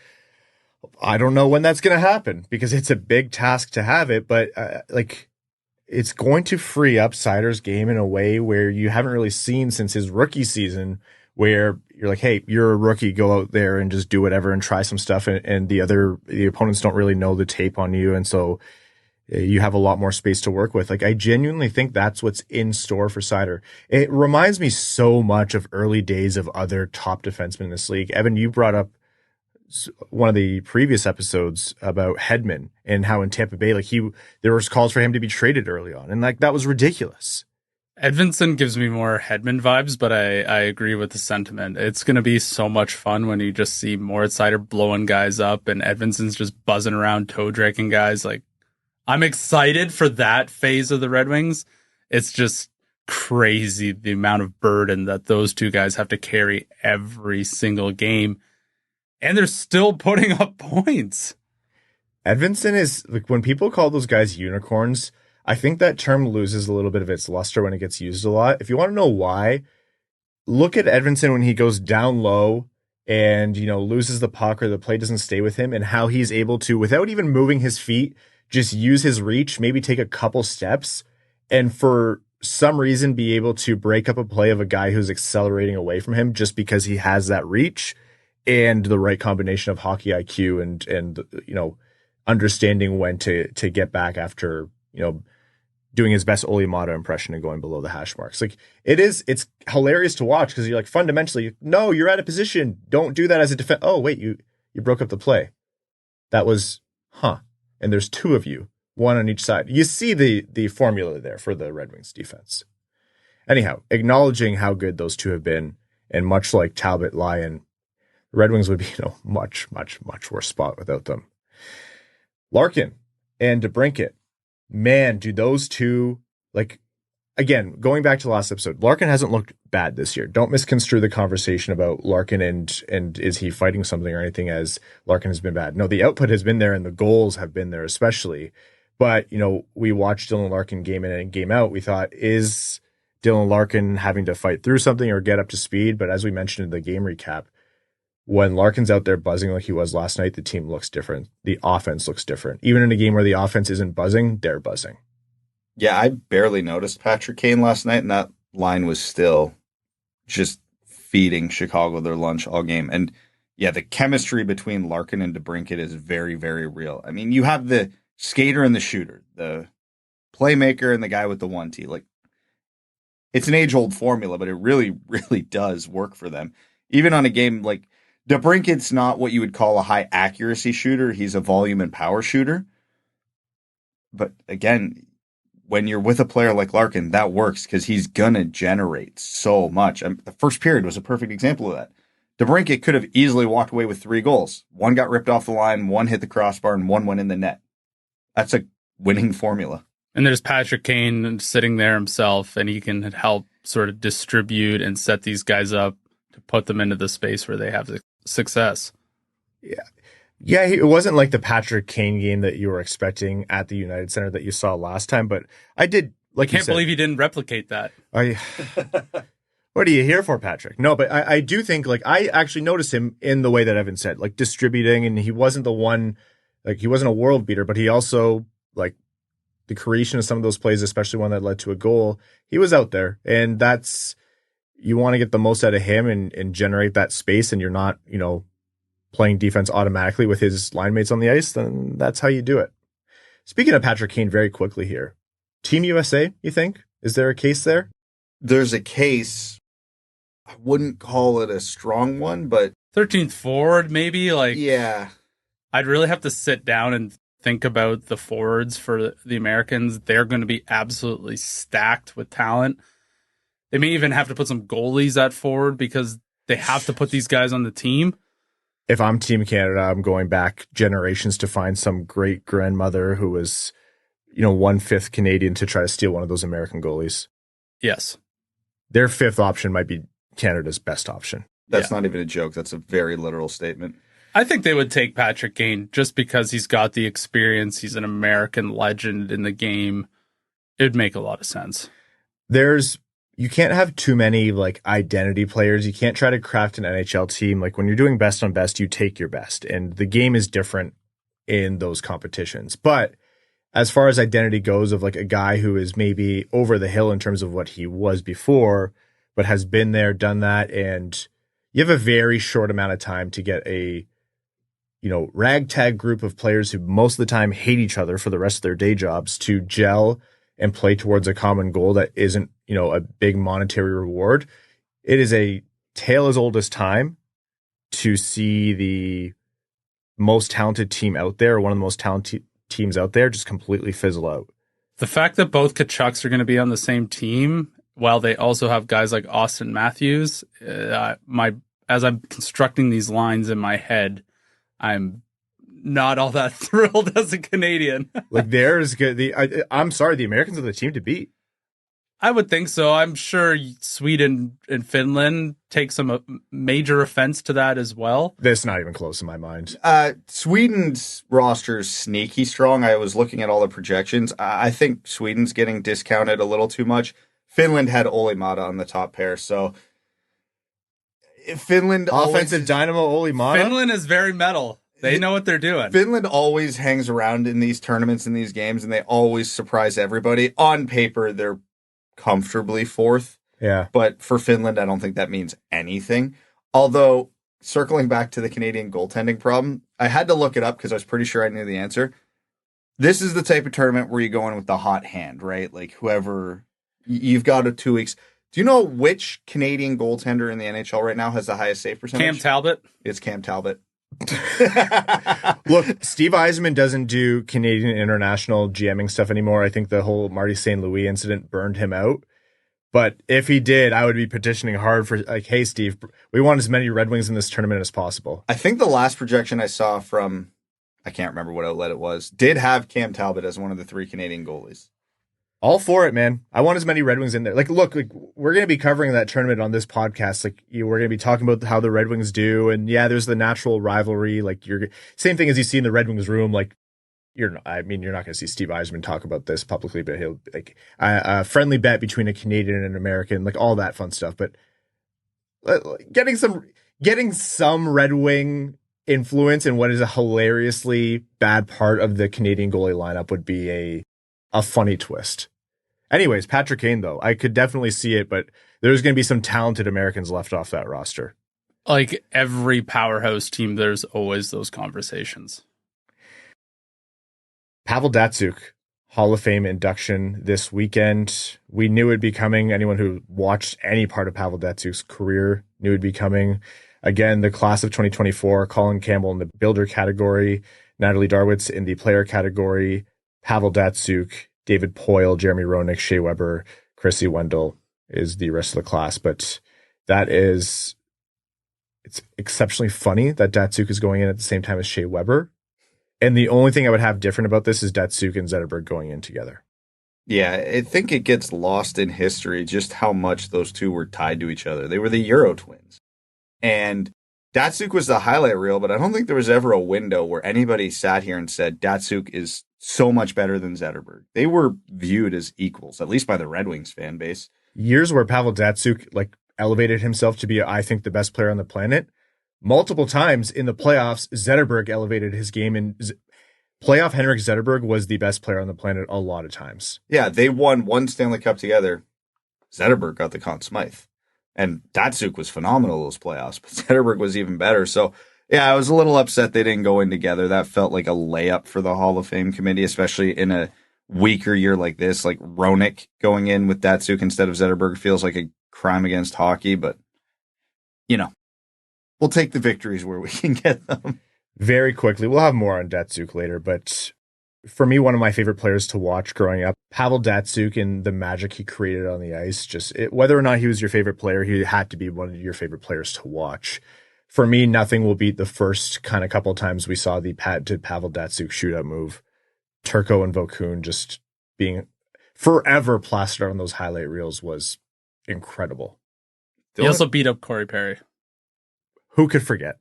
I don't know when that's going to happen because it's a big task to have it, but it's going to free up Seider's game in a way where you haven't really seen since his rookie season, where you're like, hey, you're a rookie, go out there and just do whatever and try some stuff. And the opponents don't really know the tape on you. And so you have a lot more space to work with. Like, I genuinely think that's what's in store for Seider. It reminds me so much of early days of other top defensemen in this league. Evan, you brought up one of the previous episodes about Hedman and how in Tampa Bay, there was calls for him to be traded early on. And that was ridiculous. Edvinsson gives me more Hedman vibes, but I agree with the sentiment. It's going to be so much fun when you just see Moritz Seider blowing guys up and Edvinsson's just buzzing around, toe-dragging guys. I'm excited for that phase of the Red Wings. It's just crazy the amount of burden that those two guys have to carry every single game. And they're still putting up points. Edvinsson is, when people call those guys unicorns, I think that term loses a little bit of its luster when it gets used a lot. If you want to know why, look at Edvinsson when he goes down low and, loses the puck or the play doesn't stay with him, and how he's able to, without even moving his feet, just use his reach, maybe take a couple steps, and for some reason be able to break up a play of a guy who's accelerating away from him just because he has that reach and the right combination of hockey IQ and understanding when to get back after, doing his best Olli Maatta impression and going below the hash marks. It's hilarious to watch because you're like, fundamentally, no, you're out of position. Don't do that as a defense. Oh, wait, you broke up the play. That was, and there's two of you, one on each side. You see the formula there for the Red Wings defense. Anyhow, acknowledging how good those two have been, and much like Talbot, Lyon, the Red Wings would be in a much, much, much worse spot without them. Larkin and DeBrincat. Man, do those two, again, going back to the last episode, Larkin hasn't looked bad this year. Don't misconstrue the conversation about Larkin and is he fighting something or anything as Larkin has been bad. No, the output has been there and the goals have been there especially. But, we watched Dylan Larkin game in and game out. We thought, is Dylan Larkin having to fight through something or get up to speed? But as we mentioned in the game recap, when Larkin's out there buzzing like he was last night, the team looks different. The offense looks different. Even in a game where the offense isn't buzzing, they're buzzing. Yeah, I barely noticed Patrick Kane last night, and that line was still just feeding Chicago their lunch all game. And yeah, the chemistry between Larkin and DeBrincat is very, very real. I mean, you have the skater and the shooter, the playmaker and the guy with the 1T. It's an age-old formula, but it really, really does work for them. Even on a game DeBrincat's not what you would call a high accuracy shooter. He's a volume and power shooter. But again, when you're with a player like Larkin, that works because he's going to generate so much. The first period was a perfect example of that. DeBrincat could have easily walked away with 3 goals. One got ripped off the line, one hit the crossbar, and one went in the net. That's a winning formula. And there's Patrick Kane sitting there himself, and he can help sort of distribute and set these guys up to put them into the space where they have success. Yeah, it wasn't like the Patrick Kane game that you were expecting at the United Center that you saw last time, but I did, I can't believe you didn't replicate that. What are you here for, Patrick? No, but I do think, I actually noticed him in the way that Evan said, distributing, and he wasn't the one, he wasn't a world beater, but he also, the creation of some of those plays, especially one that led to a goal, he was out there, and that's, you want to get the most out of him and generate that space, and you're not, playing defense automatically with his line mates on the ice, then that's how you do it. Speaking of Patrick Kane very quickly here, Team USA, you think? Is there a case there? There's a case. I wouldn't call it a strong one, but 13th forward, maybe. Yeah. I'd really have to sit down and think about the forwards for the Americans. They're going to be absolutely stacked with talent. They may even have to put some goalies at forward because they have to put these guys on the team. If I'm Team Canada, I'm going back generations to find some great grandmother who was, 1/5 Canadian to try to steal one of those American goalies. Yes. Their 5th option might be Canada's best option. That's not even a joke. That's a very literal statement. I think they would take Patrick Kane just because he's got the experience. He's an American legend in the game. It would make a lot of sense. There's you can't have too many like identity players. You can't try to craft an NHL team. Like when you're doing best on best, you take your best, and the game is different in those competitions. But as far as identity goes of like a guy who is maybe over the hill in terms of what he was before, but has been there, done that, and you have a very short amount of time to get a, ragtag group of players who most of the time hate each other for the rest of their day jobs to gel and play towards a common goal that isn't, a big monetary reward. It is a tale as old as time to see the most talented team out there, one of the most talented teams out there, just completely fizzle out. The fact that both Tkachuks are going to be on the same team, while they also have guys like Austin Matthews, as I'm constructing these lines in my head, I'm not all that thrilled as a Canadian. Like there's good. I'm sorry, the Americans are the team to beat. I would think so. I'm sure Sweden and Finland take some major offense to that as well. That's not even close in my mind. Sweden's roster is sneaky strong. I was looking at all the projections. I think Sweden's getting discounted a little too much. Finland had Olli Mata on the top pair, so Finland offensive dynamo Olli Mata. Finland is very metal. They know what they're doing. Finland always hangs around in these tournaments, in these games, and they always surprise everybody. On paper, they're comfortably fourth. Yeah. But for Finland, I don't think that means anything. Although, circling back to the Canadian goaltending problem, I had to look it up because I was pretty sure I knew the answer. This is the type of tournament where you go in with the hot hand, right? Like whoever, you've got a 2 weeks. Do you know which Canadian goaltender in the NHL right now has the highest save percentage? Cam Talbot. It's Cam Talbot. Look, Steve Yzerman doesn't do Canadian international GMing stuff anymore. I think the whole Marty St. Louis incident burned him out. But if he did, I would be petitioning hard for like, hey, Steve, we want as many Red Wings in this tournament as possible. I think the last projection I saw from, I can't remember what outlet it was, did have Cam Talbot as one of the 3 Canadian goalies. All for it, man. I want as many Red Wings in there. Like, look, we're going to be covering that tournament on this podcast. Like, we're going to be talking about how the Red Wings do. And yeah, there's the natural rivalry. Like, same thing as you see in the Red Wings room. Like, you're not going to see Steve Yzerman talk about this publicly, but he'll like a friendly bet between a Canadian and an American, like all that fun stuff. But getting some Red Wing influence in what is a hilariously bad part of the Canadian goalie lineup would be a funny twist. Anyways, Patrick Kane, though, I could definitely see it, but there's going to be some talented Americans left off that roster. Like every powerhouse team, there's always those conversations. Pavel Datsyuk, Hall of Fame induction this weekend. We knew it'd be coming. Anyone who watched any part of Pavel Datsyuk's career knew it'd be coming. Again, the class of 2024, Colin Campbell in the builder category, Natalie Darwitz in the player category, Pavel Datsyuk, David Poyle, Jeremy Roenick, Shea Weber, Chrissy Wendell is the rest of the class. But it's exceptionally funny that Datsyuk is going in at the same time as Shea Weber. And the only thing I would have different about this is Datsyuk and Zetterberg going in together. Yeah, I think it gets lost in history just how much those two were tied to each other. They were the Euro twins. And Datsyuk was the highlight reel, but I don't think there was ever a window where anybody sat here and said Datsyuk is so much better than Zetterberg. They were viewed as equals, at least by the Red Wings fan base. Years where Pavel Datsyuk like elevated himself to be, I think, the best player on the planet. Multiple times in the playoffs, Zetterberg elevated his game, and playoff Henrik Zetterberg was the best player on the planet a lot of times. Yeah, they won one Stanley Cup together. Zetterberg got the Conn Smythe. And Datsyuk was phenomenal those playoffs, but Zetterberg was even better. So, yeah, I was a little upset they didn't go in together. That felt like a layup for the Hall of Fame committee, especially in a weaker year like this. Like Roenick going in with Datsyuk instead of Zetterberg feels like a crime against hockey, but, we'll take the victories where we can get them. Very quickly, we'll have more on Datsyuk later, but for me, one of my favorite players to watch growing up, Pavel Datsyuk and the magic he created on the ice, whether or not he was your favorite player, he had to be one of your favorite players to watch. For me, nothing will beat the first kind of couple times we saw the patented Pavel Datsyuk shootout move. Turco and Vokun just being forever plastered on those highlight reels was incredible. He also beat up Corey Perry. Who could forget?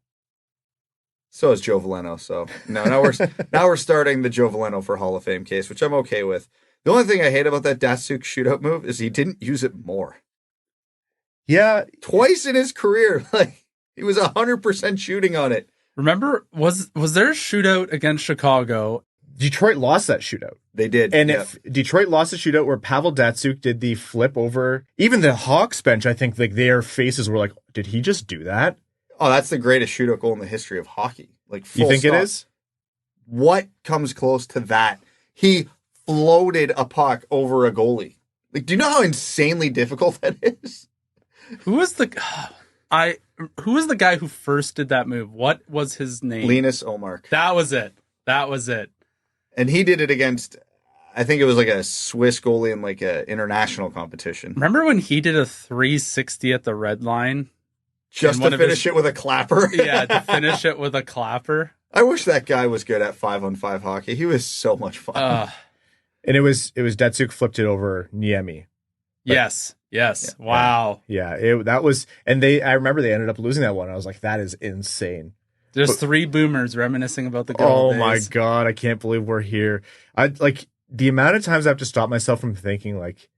So is Joe Veleno. So now we're starting the Joe Veleno for Hall of Fame case, which I'm okay with. The only thing I hate about that Datsyuk shootout move is he didn't use it more. Yeah. Twice in his career. Like, he was 100% shooting on it. Remember, was there a shootout against Chicago? Detroit lost that shootout. They did. And if Detroit lost the shootout where Pavel Datsyuk did the flip over, even the Hawks bench, I think like their faces were like, did he just do that? Oh, that's the greatest shootout goal in the history of hockey. Like, full You think stop. it is? What comes close to that? He floated a puck over a goalie. Like, do you know how insanely difficult that is? Who was the guy who first did that move? What was his name? Linus Omark. That was it. And he did it against, I think it was like a Swiss goalie in like an international competition. Remember when he did a 360 at the red line? Just to finish it with a clapper? Yeah, to finish it with a clapper. I wish that guy was good at 5-on-5 hockey. He was so much fun. And it was Datsyuk flipped it over Niemi. Yes. Wow. Yeah, that was, and I remember they ended up losing that one. I was like, that is insane. There's three boomers reminiscing about the good Oh old days. my God, I can't believe we're here. I like the amount of times I have to stop myself from thinking like,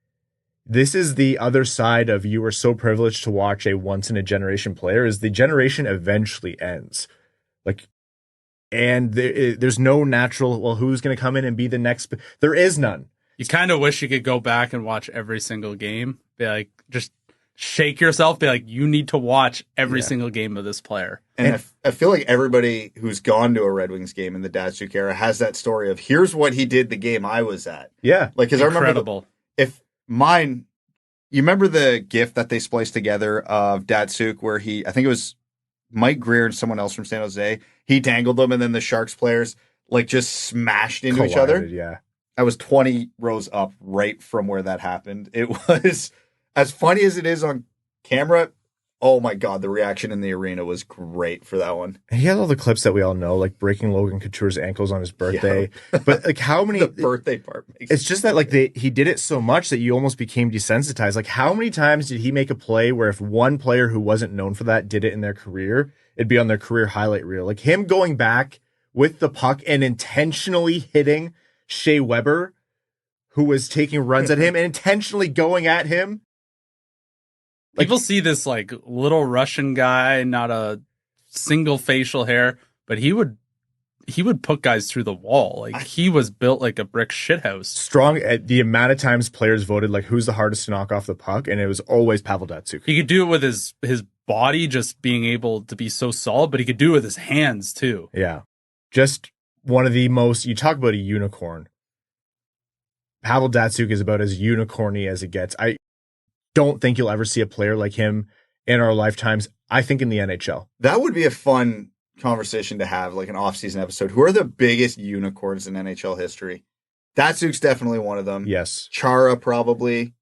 this is the other side of you were so privileged to watch a once in a generation player is the generation eventually ends. Like, and there's no natural, well, who's going to come in and be the next? There is none. You kind of wish you could go back and watch every single game. Be like, just shake yourself. Be like, you need to watch every single game of this player. And I feel like everybody who's gone to a Red Wings game in the Datsyuk era has that story of here's what he did the game I was at. Yeah. Like, because I remember Incredible. You remember the GIF that they spliced together of Datsyuk where I think it was Mike Greer and someone else from San Jose. He dangled them and then the Sharks players like just smashed into each other. Yeah. I was 20 rows up right from where that happened. It was as funny as it is on camera. Oh my God, the reaction in the arena was great for that one. And he had all the clips that we all know, like breaking Logan Couture's ankles on his birthday. Yeah. But like how many the birthday part makes it's just that like he did it so much that you almost became desensitized. Like how many times did he make a play where if one player who wasn't known for that did it in their career, it'd be on their career highlight reel. Like him going back with the puck and intentionally hitting Shea Weber, who was taking runs at him and intentionally going at him. Like, people see this like little Russian guy, not a single facial hair, but he would put guys through the wall. Like he was built like a brick shithouse. Strong at the amount of times players voted like who's the hardest to knock off the puck, and it was always Pavel Datsyuk. He could do it with his body just being able to be so solid, but he could do it with his hands too. Yeah. Just one of the most, you talk about a unicorn. Pavel Datsyuk is about as unicorny as it gets. I don't think you'll ever see a player like him in our lifetimes, I think in the NHL. That would be a fun conversation to have, like an off-season episode. Who are the biggest unicorns in NHL history? Datsyuk's definitely one of them. Yes. Chara probably.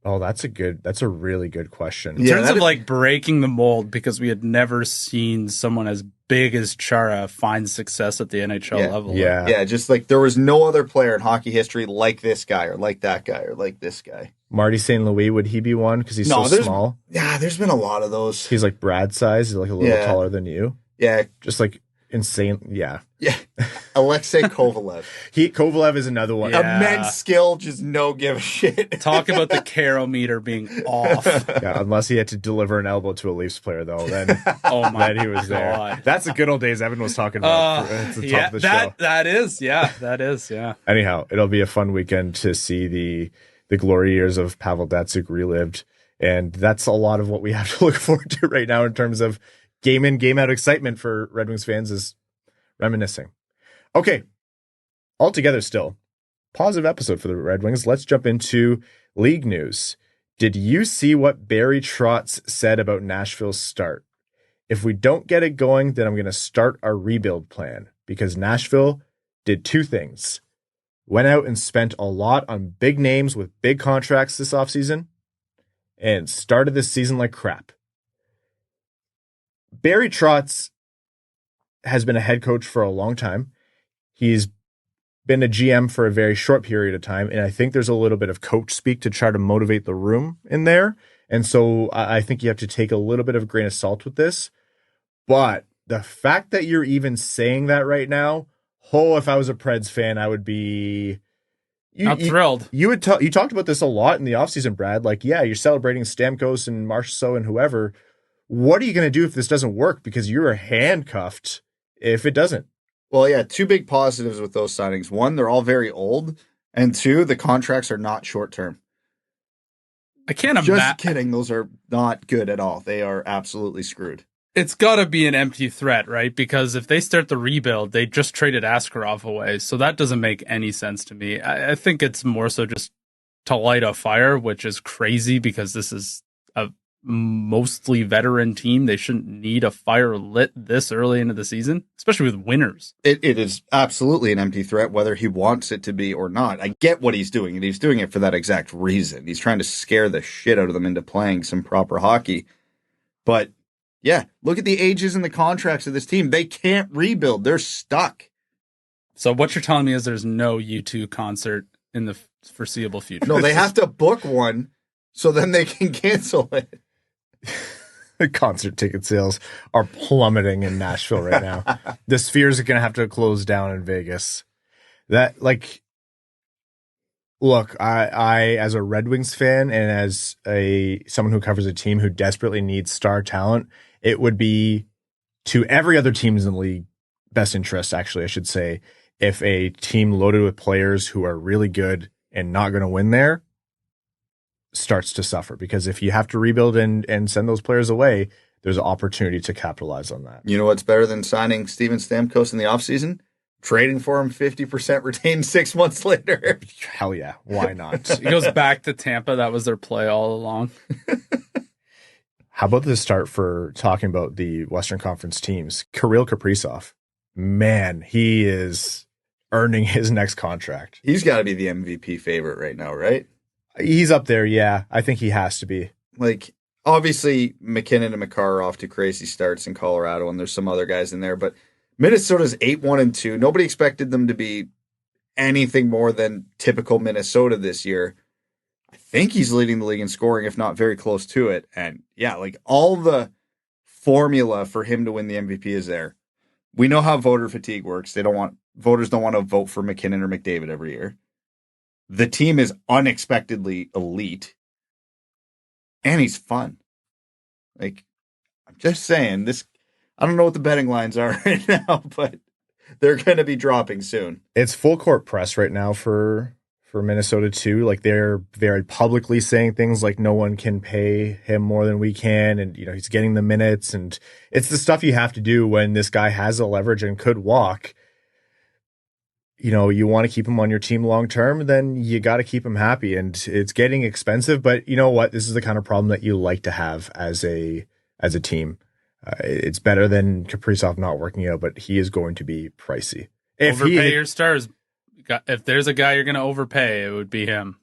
Oh, that's a really good question. In terms of like breaking the mold, because we had never seen someone as big as Chara find success at the NHL level. Yeah. Yeah, just like there was no other player in hockey history like this guy or like that guy or like this guy. Marty St. Louis, would he be one? Because he's so small. Yeah, there's been a lot of those. He's like Brad size. He's like a little taller than you. Yeah. Just like insane. Yeah. Yeah. Alexei Kovalev. Kovalev is another one. Yeah. Immense skill, just no give a shit. Talk about the Caro meter being off. Yeah, unless he had to deliver an elbow to a Leafs player, though, then then he was there. That's the good old days Evan was talking about at the top of the show. That is. Anyhow, it'll be a fun weekend to see the glory years of Pavel Datsyuk relived. And that's a lot of what we have to look forward to right now in terms of game in, game out excitement for Red Wings fans is reminiscing. Okay, altogether still, positive episode for the Red Wings. Let's jump into league news. Did you see what Barry Trotz said about Nashville's start? If we don't get it going, then I'm going to start our rebuild plan, because Nashville did two things. Went out and spent a lot on big names with big contracts this offseason and started this season like crap. Barry Trotz has been a head coach for a long time. He's been a GM for a very short period of time, and I think there's a little bit of coach speak to try to motivate the room in there. And so I think you have to take a little bit of a grain of salt with this. But the fact that you're even saying that right now, if I was a Preds fan, I would be Not thrilled. You talked about this a lot in the offseason, Brad. Like, yeah, you're celebrating Stamkos and Marchessault and whoever. What are you going to do if this doesn't work? Because you're handcuffed if it doesn't. Well, yeah, two big positives with those signings. One, they're all very old. And two, the contracts are not short-term. I can't imagine. Just kidding. Those are not good at all. They are absolutely screwed. It's got to be an empty threat, right? Because if they start the rebuild, they just traded Askarov away. So that doesn't make any sense to me. I think it's more so just to light a fire, which is crazy because this is a mostly veteran team. They shouldn't need a fire lit this early into the season, especially with winners. It is absolutely an empty threat, whether he wants it to be or not. I get what he's doing, and he's doing it for that exact reason. He's trying to scare the shit out of them into playing some proper hockey. But yeah, look at the ages and the contracts of this team. They can't rebuild. They're stuck. So what you're telling me is there's no U2 concert in the foreseeable future. No, they have to book one so then they can cancel it. The concert ticket sales are plummeting in Nashville right now. The Spheres are going to have to close down in Vegas. Look, I as a Red Wings fan and as someone who covers a team who desperately needs star talent, it would be to every other team's in the league best interest, actually, I should say, if a team loaded with players who are really good and not going to win there starts to suffer. Because if you have to rebuild and send those players away, there's an opportunity to capitalize on that. You know what's better than signing Steven Stamkos in the offseason? Trading for him 50% retained 6 months later. Hell yeah. Why not? He goes back to Tampa. That was their play all along. How about the start for talking about the Western Conference teams? Kirill Kaprizov. Man, he is earning his next contract. He's got to be the MVP favorite right now, right? He's up there, yeah. I think he has to be. Like, obviously, McKinnon and Makar are off to crazy starts in Colorado, and there's some other guys in there, but Minnesota's 8-1-2. Nobody expected them to be anything more than typical Minnesota this year. I think he's leading the league in scoring, if not very close to it. And yeah, like all the formula for him to win the MVP is there. We know how voter fatigue works. Voters don't want to vote for McKinnon or McDavid every year. The team is unexpectedly elite. And he's fun. Like, I'm just saying, I don't know what the betting lines are right now, but they're going to be dropping soon. It's full court press right now for Minnesota too. Like, they're very publicly saying things like no one can pay him more than we can. And, he's getting the minutes, and it's the stuff you have to do when this guy has a leverage and could walk. You want to keep him on your team long term, then you got to keep him happy. And it's getting expensive, but you know what? This is the kind of problem that you like to have as a team. It's better than Kaprizov not working out, but he is going to be pricey. Overpay your stars. If there's a guy you're going to overpay, it would be him.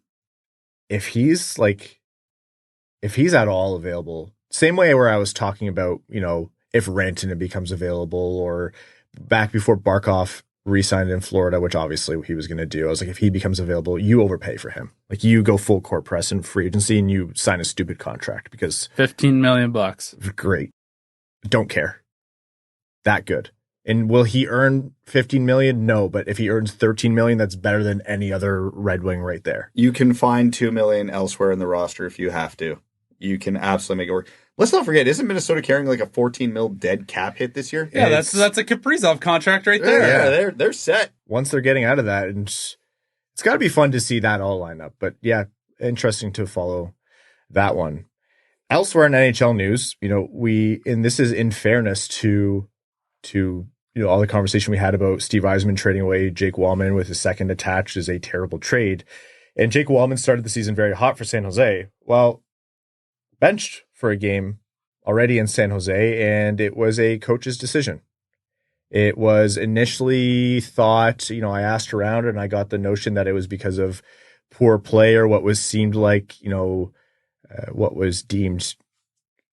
If he's at all available, same way where I was talking about, if Rantanen becomes available, or back before Barkov re-signed in Florida, which obviously he was going to do. I was like, if he becomes available, you overpay for him. Like, you go full court press in free agency and you sign a stupid contract because $15 million. Great. Don't care. That good. And will he earn $15 million? No, but if he earns $13 million, that's better than any other Red Wing right there. You can find $2 million elsewhere in the roster if you have to. You can absolutely make it work. Let's not forget, isn't Minnesota carrying like a $14 million dead cap hit this year? Yeah, that's a Kaprizov contract right there. Yeah, they're set. Once they're getting out of that, and it's got to be fun to see that all line up. But yeah, interesting to follow that one. Elsewhere in NHL news, and this is in fairness to all the conversation we had about Steve Yzerman trading away Jake Walman with his second attached is a terrible trade. And Jake Walman started the season very hot for San Jose. Well, benched for a game already in San Jose, and it was a coach's decision. It was initially thought, I asked around and I got the notion that it was because of poor play or what was seemed like, what was deemed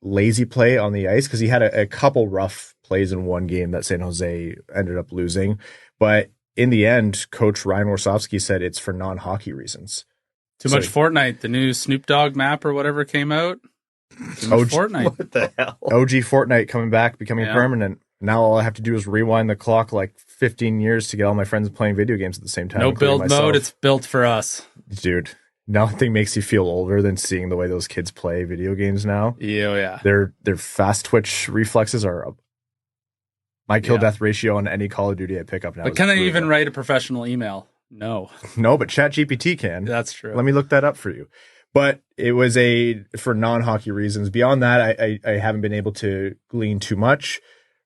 lazy play on the ice, because he had a couple rough plays in one game that San Jose ended up losing. But in the end, Coach Ryan Warsofsky said it's for non-hockey reasons. Too much Fortnite. The new Snoop Dogg map or whatever came out. Fortnite. What the hell? OG Fortnite coming back, becoming permanent. Now all I have to do is rewind the clock like 15 years to get all my friends playing video games at the same time. No build myself. mode. It's built for us. Dude, nothing makes you feel older than seeing the way those kids play video games now. Yeah. Their fast twitch reflexes are up. My kill death ratio on any Call of Duty I pick up now. But can I even write a professional email? No. No, but ChatGPT can. That's true. Let me look that up for you. But it was for non-hockey reasons. Beyond that, I haven't been able to glean too much.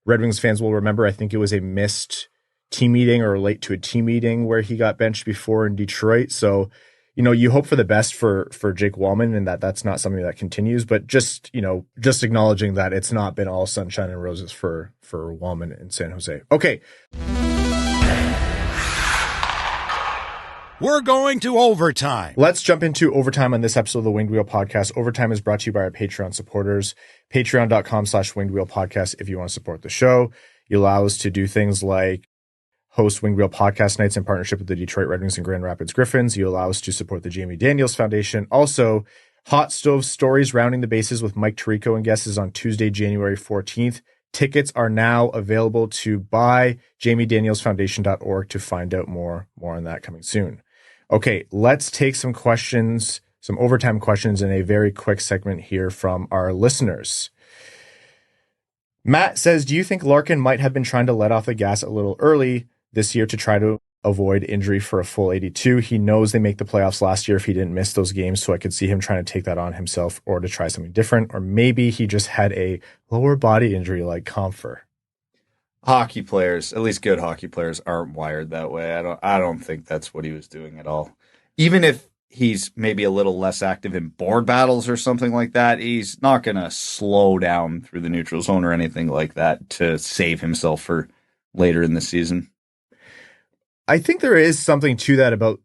Red Wings fans will remember, I think it was a missed team meeting or late to a team meeting where he got benched before in Detroit. So, you hope for the best for Jake Walman and that's not something that continues, but just acknowledging that it's not been all sunshine and roses for Walman in San Jose. Okay. We're going to overtime. Let's jump into overtime on this episode of the Winged Wheel Podcast. Overtime is brought to you by our Patreon supporters. Patreon.com/Winged Wheel Podcast if you want to support the show. You allow us to do things like host Winged Wheel Podcast nights in partnership with the Detroit Red Wings and Grand Rapids Griffins. You allow us to support the Jamie Daniels Foundation. Also, Hot Stove Stories Rounding the Bases with Mike Tirico and guests is on Tuesday, January 14th. Tickets are now available to buy. JamieDanielsFoundation.org to find out more on that coming soon. Okay, let's take some questions, some overtime questions in a very quick segment here from our listeners. Matt says, do you think Larkin might have been trying to let off the gas a little early this year to try to avoid injury for a full 82? He knows they make the playoffs last year if he didn't miss those games, so I could see him trying to take that on himself or to try something different. Or maybe he just had a lower body injury like Comfer. Hockey players, at least good hockey players, aren't wired that way. I don't think that's what he was doing at all. Even if he's maybe a little less active in board battles or something like that, he's not going to slow down through the neutral zone or anything like that to save himself for later in the season. I think there is something to that about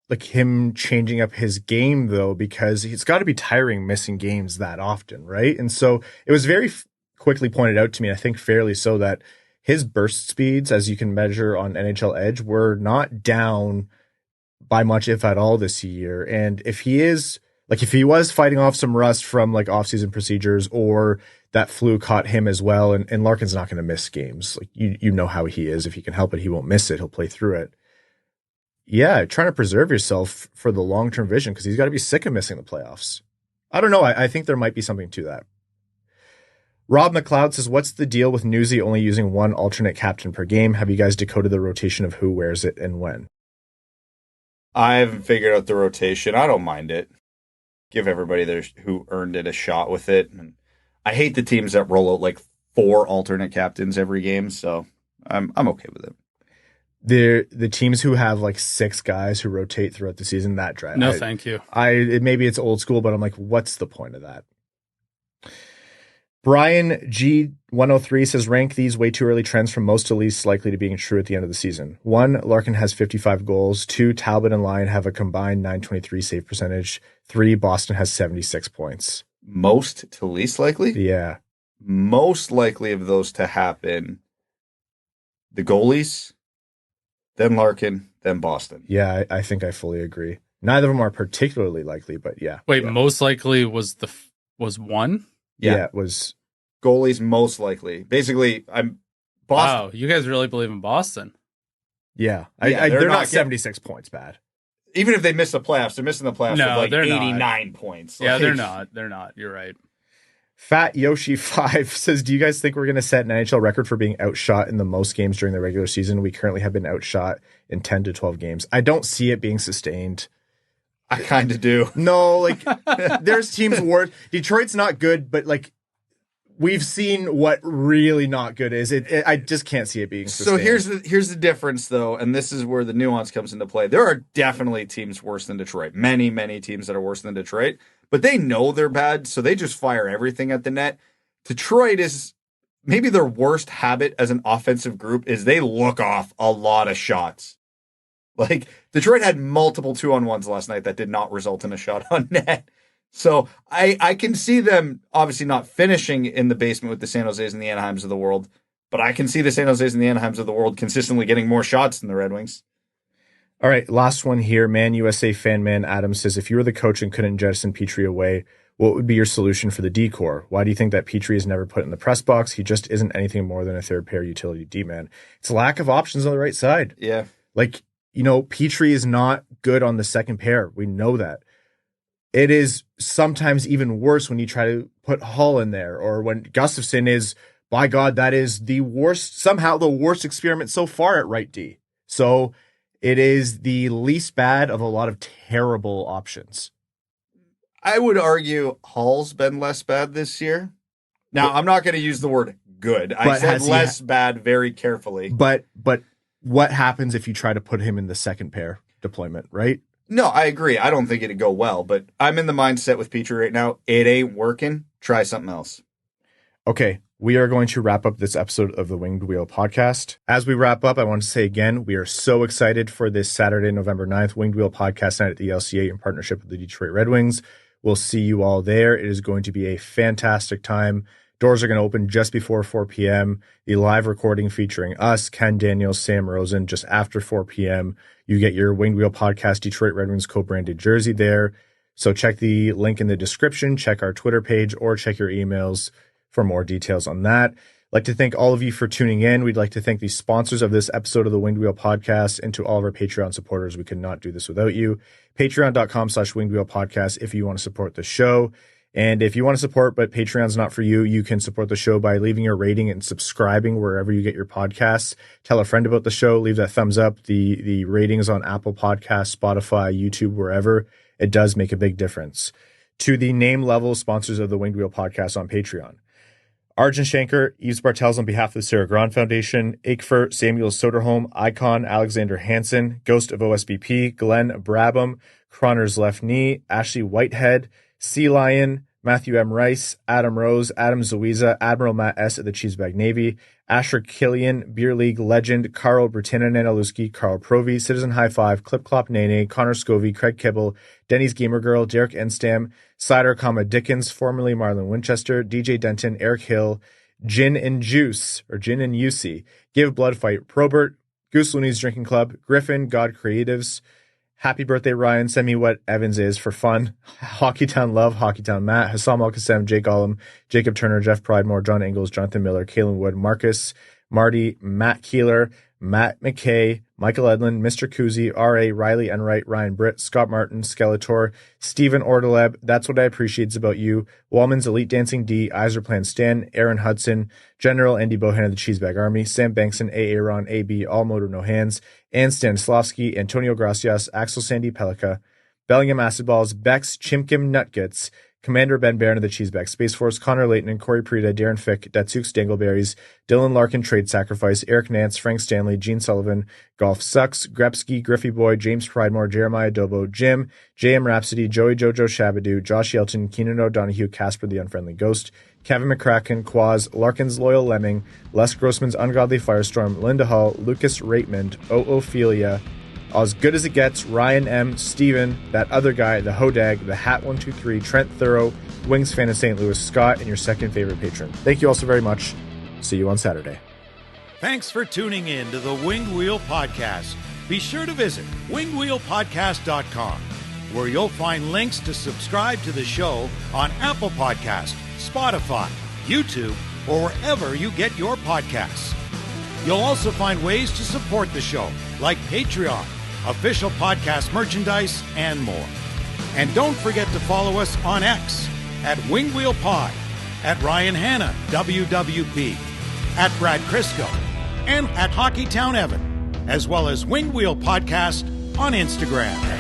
like him changing up his game, though, because it's got to be tiring missing games that often, right? And so it was very quickly pointed out to me, I think fairly so, that his burst speeds, as you can measure on NHL Edge, were not down by much, if at all, this year. And if he was fighting off some rust from like offseason procedures or that flu caught him as well, and Larkin's not going to miss games. Like you know how he is. If he can help it, he won't miss it. He'll play through it. Yeah, trying to preserve yourself for the long-term vision because he's got to be sick of missing the playoffs. I don't know. I think there might be something to that. Rob McLeod says, what's the deal with Newsy only using one alternate captain per game? Have you guys decoded the rotation of who wears it and when? I haven't figured out the rotation. I don't mind it. Give everybody who earned it a shot with it. And I hate the teams that roll out like 4 alternate captains every game, so I'm okay with it. The teams who have like 6 guys who rotate throughout the season, that drive. No, thank you. Maybe it's old school, but I'm like, what's the point of that? Brian G103 says, rank these way too early trends from most to least likely to being true at the end of the season. 1, Larkin has 55 goals. 2, Talbot and Lyon have a combined .923 save percentage. 3, Boston has 76 points. Most to least likely? Yeah. Most likely of those to happen, the goalies, then Larkin, then Boston. Yeah, I think I fully agree. Neither of them are particularly likely, but yeah. Wait, yeah. Most likely was 1? Yeah, it was goalies most likely. Basically, I'm Boston. Wow, you guys really believe in Boston? Yeah, they're not 76 points bad. Even if they miss the playoffs, they're missing the playoffs with like 89 points. Yeah, like, they're not. They're not. You're right. Fat Yoshi 5 says, do you guys think we're going to set an NHL record for being outshot in the most games during the regular season? We currently have been outshot in 10 to 12 games. I don't see it being sustained. I kind of do. No, like there's teams worse. Detroit's not good, but like we've seen what really not good is. I just can't see it being sustained. So here's the difference, though, and this is where the nuance comes into play. There are definitely teams worse than Detroit. Many teams that are worse than Detroit, but they know they're bad, so they just fire everything at the net. Detroit is maybe their worst habit as an offensive group is they look off a lot of shots. Like, Detroit had multiple 2-on-1s last night that did not result in a shot on net. So I can see them obviously not finishing in the basement with the San Jose's and the Anaheims of the world, but I can see the San Jose's and the Anaheims of the world consistently getting more shots than the Red Wings. All right, last one here. Man USA fan man Adam says, if you were the coach and couldn't jettison Petry away, What would be your solution for the D-core? Why do you think that Petry is never put in the press box? He just isn't anything more than a third pair utility D-man. It's a lack of options on the right side. Yeah. Like, Petry is not good on the second pair. We know that. It is sometimes even worse when you try to put Hull in there, or when Gustafsson is, by God, that is somehow the worst experiment so far at right D. So it is the least bad of a lot of terrible options. I would argue Hull's been less bad this year. Now, I'm not going to use the word good. I said less bad very carefully. But what happens if you try to put him in the second pair deployment, right? No, I agree. I don't think it'd go well, but I'm in the mindset with Petry right now. It ain't working. Try something else. Okay, we are going to wrap up this episode of the Winged Wheel podcast. As we wrap up, I want to say again, we are so excited for this Saturday, November 9th, Winged Wheel podcast night at the LCA in partnership with the Detroit Red Wings. We'll see you all there. It is going to be a fantastic time. Doors are going to open just before 4 p.m. The live recording featuring us, Ken Daniels, Sam Rosen, just after 4 p.m. You get your Winged Wheel Podcast Detroit Red Wings co-branded jersey there. So check the link in the description, check our Twitter page, or check your emails for more details on that. I'd like to thank all of you for tuning in. We'd like to thank the sponsors of this episode of the Winged Wheel Podcast, and to all of our Patreon supporters. We could not do this without you. Patreon.com/Winged Wheel Podcast if you want to support the show. And if you want to support, but Patreon's not for you, you can support the show by leaving your rating and subscribing wherever you get your podcasts. Tell a friend about the show. Leave that thumbs up. The ratings on Apple Podcasts, Spotify, YouTube, wherever. It does make a big difference. To the name level sponsors of the Winged Wheel Podcast on Patreon: Arjun Shankar, Yves Bartels on behalf of the Sarah Grand Foundation, Aikfer, Samuel Soderholm, Icon, Alexander Hansen, Ghost of OSBP, Glenn Brabham, Croner's Left Knee, Ashley Whitehead, Sea Lion, Matthew M. Rice, Adam Rose, Adam Zuiza, Admiral Matt S. at the Cheesebag Navy, Asher Killian, Beer League Legend, Carl Bertina Nanaluski, Carl Provy, Citizen High Five, Clip Clop Nene, Connor Scovey, Craig Kibble, Denny's Gamer Girl, Derek Enstam, Cider, Dickens, formerly Marlon Winchester, DJ Denton, Eric Hill, Gin and Juice, or Gin and Yusi, Give Blood Fight, Probert, Goose Looney's Drinking Club, Griffin, God Creatives, Happy Birthday Ryan, send me what Evans is for fun, Hockeytown Love, Hockeytown Matt, Hassam Al-Qassem, Jake Gollum, Jacob Turner, Jeff Pridemore, John Ingles, Jonathan Miller, Kalen Wood, Marcus, Marty, Matt Keeler, Matt McKay, Michael Edlin, Mr. Kuzi, R.A., Riley Enright, Ryan Britt, Scott Martin, Skeletor, Stephen Ordeleb, That's What I Appreciate About You, Walman's Elite Dancing D, Iserplan Stan, Aaron Hudson, General Andy Bohan of the Cheesebag Army, Sam Bankson, A. Aaron, A.B., All Motor No Hands, Ann Stanislavski, Antonio Gracias, Axel Sandy Pelica, Bellingham Acid Balls, Bex, Chimkim Nutgets, Commander Ben Barron of the Cheesebag Space Force, Connor Layton and Corey Prida, Darren Fick, Datsyuk's Dangleberries, Dylan Larkin Trade Sacrifice, Eric Nance, Frank Stanley, Gene Sullivan, Golf Sucks, Grepsky, Griffey Boy, James Pridemore, Jeremiah Dobo, Jim, JM Rhapsody, Joey Jojo Shabadoo, Josh Yelton, Keenan O'Donohue, Casper the Unfriendly Ghost, Kevin McCracken, Quaz, Larkin's Loyal Lemming, Les Grossman's Ungodly Firestorm, Linda Hull, Lucas Raitmond, Ophelia, As Good As It Gets, Ryan M., Steven, That Other Guy, The Hodag, The Hat 123, Trent Thorough, Wings Fan in St. Louis, Scott, and your second favorite patron. Thank you all so very much. See you on Saturday. Thanks for tuning in to the Winged Wheel Podcast. Be sure to visit wingedwheelpodcast.com, where you'll find links to subscribe to the show on Apple Podcasts, Spotify, YouTube, or wherever you get your podcasts. You'll also find ways to support the show, like Patreon, official podcast merchandise, and more. And don't forget to follow us on X at Winged Wheel Pod, at Ryan Hanna, WWP, at Brad Crisco, and at Hockeytown Evan, as well as Winged Wheel Podcast on Instagram.